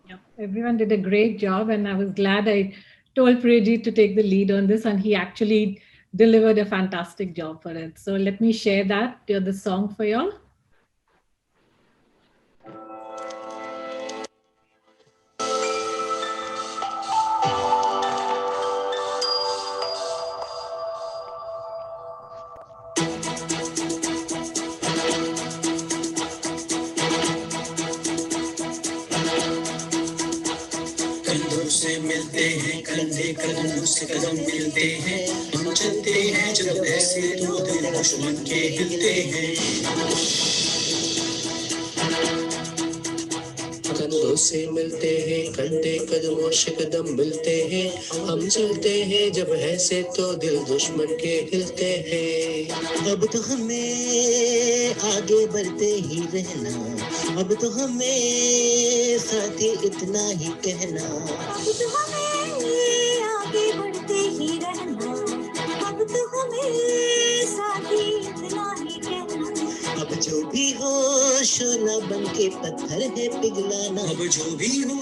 Yeah, everyone did a great job. And I was glad I told Priyajit to take the lead on this. And he actually delivered a fantastic job for it. So let me share the song for y'all. मिलते हैं, कंधे कदमों से कदम मिलते हैं, हम चलते हैं जब ऐसे तो दिल दुश्मन के हिलते हैं। कंधों से मिलते हैं, कंधे कदमों से कदम मिलते हैं, हम चलते हैं जब ऐसे तो दिल दुश्मन के हिलते हैं। अब तो हमें आगे बढ़ते ही रहना, अब तो हमें साथी इतना ही कहना, अब तो हमें आगे बढ़ते ही रहना, अब तो हमें साथी इतना ही कहना। अब जो भी हो शोला बन के पत्थर है पिघलाना, अब जो भी हो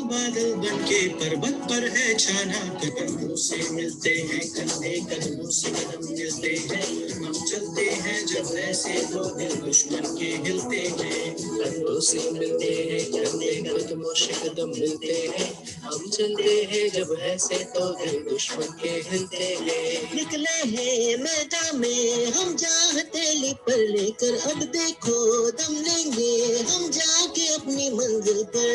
बादल बन के पर्वत पर है छाना। कदमों से मिलते हैं, कंधे कदमों से कदम मिलते हैं, हम चलते हैं जब ऐसे दो दिल दुश्मन के हिलते हैं। कंधों से मिलते हैं, कंधे कदमों से कदम मिलते हैं, हम चलते हैं जब ऐसे तो दिल दुश्मन के हिलते हैं। निकले हैं मैदान में हम जहाँ हथेली पर लेकर, अब देखो दम लेंगे हम जाके अपनी मंजिल पर।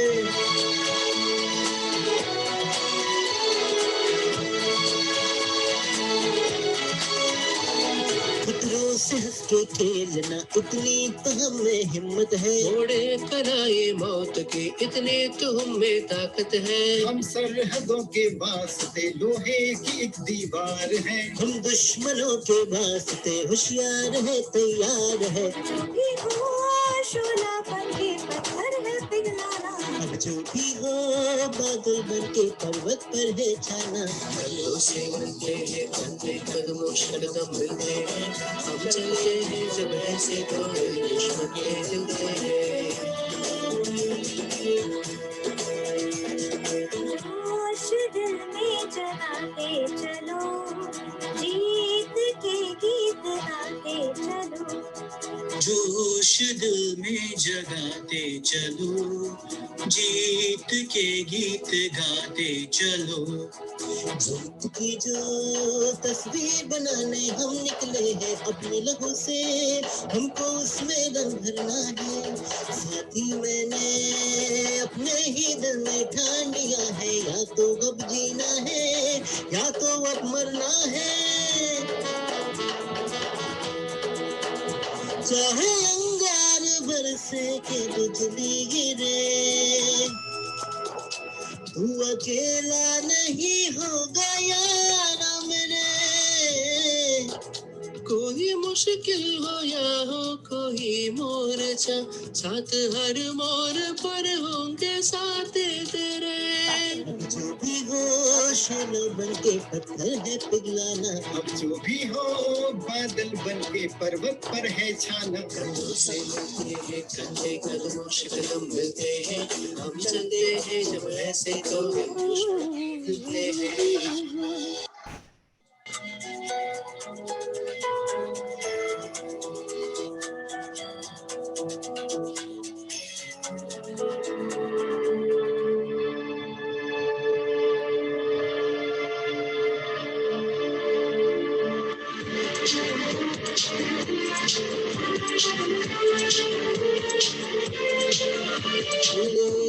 खतरों से हंस के खेलना इतनी तो हमें हिम्मत है, घोड़े कराए मौत के इतने तो हमें ताकत है। हम सरहदों के वास्ते लोहे की एक दीवार है, हम दुश्मनों के वास्ते होशियार है तैयार है। शोला बन के पत्थर है पिघलाना, अब जो भी हो बादल बन के पर्वत पर है छाना। कंधों से मिलते हैं, कंधे कदमों से कदम मिलते हैं, हम चलते हैं जब ऐसे तो दुश्मन के हिलते हैं। जोश दिल में जगाते चलो, जीत के गीत गाते चलो। जोश दिल में जगाते चलो, जीत के गीत गाते चलो। जीत की जो तस्वीर बनाने हम निकले हैं अपने लहू से, हमको उसमें रंग भरना है। साथी मैंने अपने ही दिल में ठान लिया है, या तो अब जीना है या तो अब मरना है। चाहे अंगार बरसे के बिजली गिरे, तू अकेला नहीं होगा यारा मेरे। कोई मुश्किल हो या हो कोई मोर्चा, साथ हर मोड़ पर होंगे साथ तेरे। जो भी हो शोला बन के पत्थर है पिघलाना, अब जो भी हो बादल बन के पर्वत पर है छाना। कंधों से मिलते हैं, कंधे कदमों से कदम मिलते हैं, हम चलते हैं जब ऐसे तो मिलते हैं।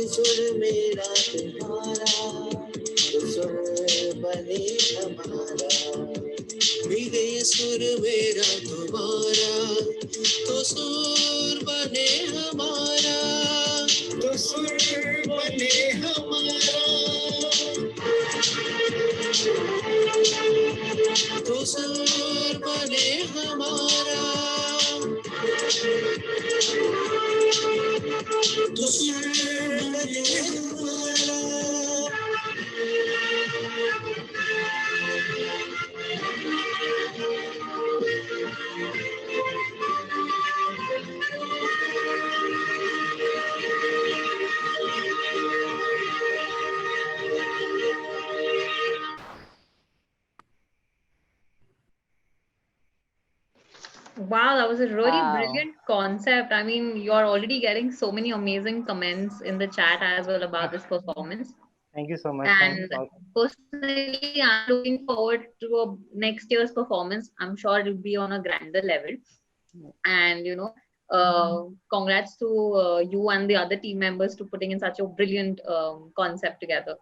सुर मेरा तुम्हारा, तो सुर बने हमारा। मिले सुर मेरा तुम्हारा, तो सुर बने हमारा, तो सुर बने हमारा, तो सुर बने हमारा, तो सुर बने हमारा। Wow, that was a really Wow. brilliant concept. I mean, you're already getting so many amazing comments in the chat as well about this performance. Thank you so much. And Thanks. personally, I'm looking forward to next year's performance. I'm sure it'll be on a grander level. And, you know, congrats to you and the other team members to putting in such a brilliant concept together.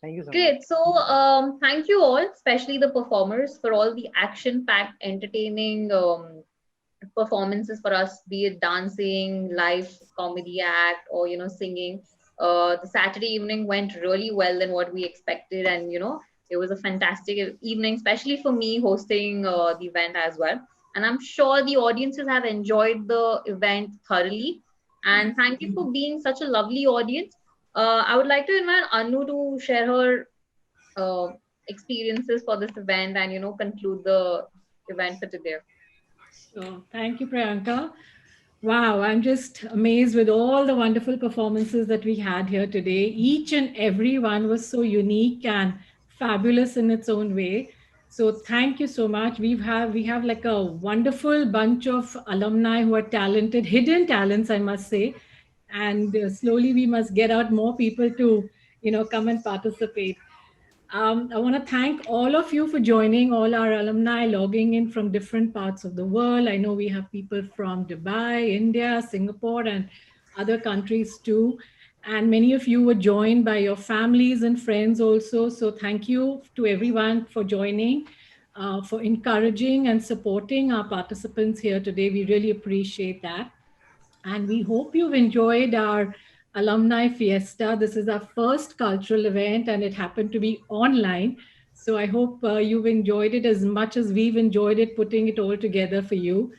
Thank you so much. Great. So thank you all, especially the performers, for all the action-packed, entertaining performances for us, be it dancing, live comedy act, or singing. The Saturday evening went really well than what we expected, and it was a fantastic evening, especially for me hosting the event as well. And I'm sure the audiences have enjoyed the event thoroughly. And thank you for being such a lovely audience. I would like to invite Anu to share her experiences for this event and conclude the event for today. So thank you, Priyanka. Wow, I'm just amazed with all the wonderful performances that we had here today. Each and every one was so unique and fabulous in its own way. So thank you so much. We have like a wonderful bunch of alumni who are talented, hidden talents, I must say. And slowly we must get out more people to, come and participate. I want to thank all of you for joining, all our alumni logging in from different parts of the world. I know we have people from Dubai, India, Singapore, and other countries too. And many of you were joined by your families and friends also. So thank you to everyone for joining, for encouraging and supporting our participants here today. We really appreciate that. And we hope you've enjoyed our alumni fiesta. This is our first cultural event and it happened to be online. So I hope you've enjoyed it as much as we've enjoyed it, putting it all together for you.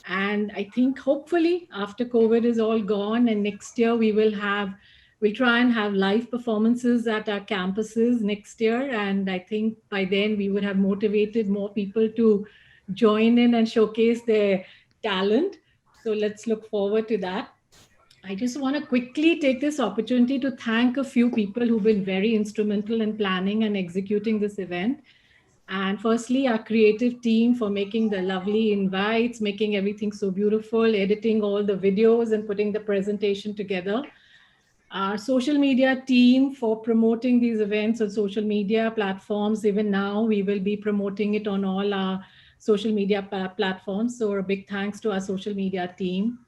And I think hopefully after COVID is all gone and next year we'll try and have live performances at our campuses next year. And I think by then we would have motivated more people to join in and showcase their talent. So let's look forward to that. I just want to quickly take this opportunity to thank a few people who've been very instrumental in planning and executing this event. And firstly, our creative team for making the lovely invites, making everything so beautiful, editing all the videos and putting the presentation together. Our social media team for promoting these events on social media platforms. Even now, we will be promoting it on all our social media platforms. So a big thanks to our social media team.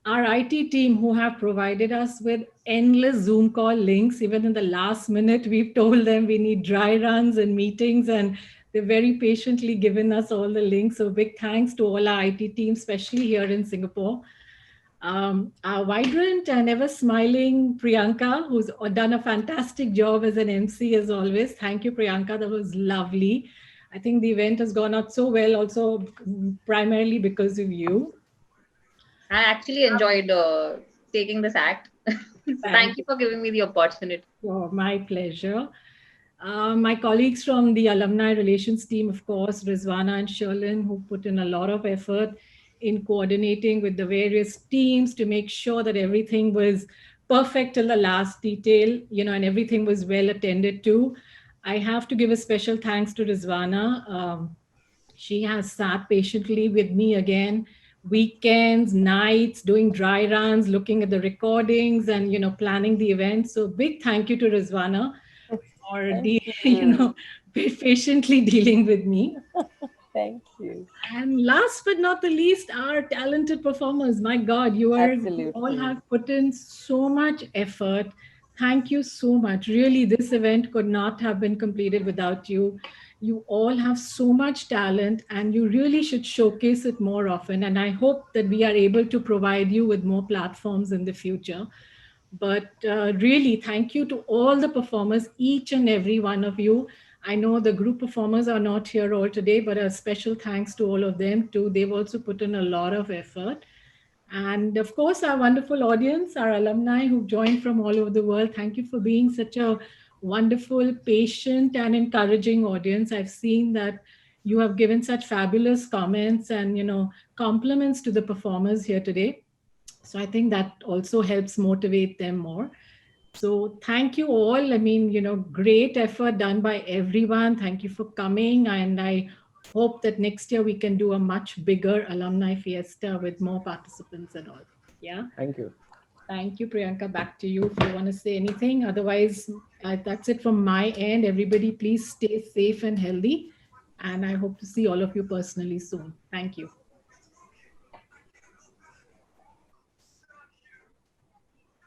Our IT team who have provided us with endless Zoom call links. Even in the last minute, we've told them we need dry runs and meetings, and they've very patiently given us all the links. So big thanks to all our IT team, especially here in Singapore. Our vibrant and ever smiling Priyanka, who's done a fantastic job as an MC as always. Thank you, Priyanka. That was lovely. I think the event has gone out so well also primarily because of you. I actually enjoyed taking this act. Thank you for giving me the opportunity. Oh, my pleasure. My colleagues from the alumni relations team, of course, Rizwana and Sherlyn, who put in a lot of effort in coordinating with the various teams to make sure that everything was perfect till the last detail, and everything was well attended to. I have to give a special thanks to Rizwana. She has sat patiently with me again, weekends, nights, doing dry runs, looking at the recordings and, planning the event. So big thank you to Rizwana for patiently dealing with me. Thank you. And last but not the least, our talented performers. My God, you all have put in so much effort. Thank you so much. Really, this event could not have been completed without you. You all have so much talent and you really should showcase it more often. And I hope that we are able to provide you with more platforms in the future. But really, thank you to all the performers, each and every one of you. I know the group performers are not here all today, but a special thanks to all of them too. They've also put in a lot of effort. And of course, our wonderful audience, our alumni who've joined from all over the world. Thank you for being such a wonderful, patient and encouraging audience. I've seen that you have given such fabulous comments and, compliments to the performers here today. So I think that also helps motivate them more. So thank you all. I mean, great effort done by everyone. Thank you for coming. And I hope that next year we can do a much bigger alumni fiesta with more participants and all. Yeah. Thank you. Thank you, Priyanka. Back to you if you want to say anything. Otherwise, that's it from my end. Everybody, please stay safe and healthy. And I hope to see all of you personally soon. Thank you.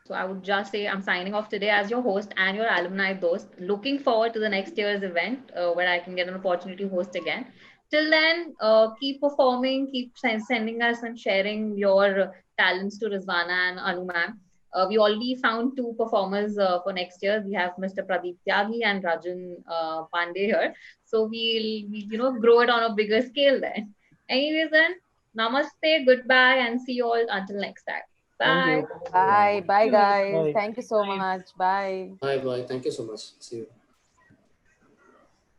So I would just say I'm signing off today as your host and your alumni host. Looking forward to the next year's event where I can get an opportunity to host again. Till then, keep performing, keep sending us and sharing your talents to Rizwana and Anu ma'am. We already found 2 performers for next year. We have Mr. Pradeep Tyagi and Rajan Pandey here. So we'll grow it on a bigger scale then. Anyways then, namaste, goodbye, and see you all until next time. Bye. Bye. Bye, guys. Bye. Thank you so much. Bye. Bye bye. Thank you so much. See you.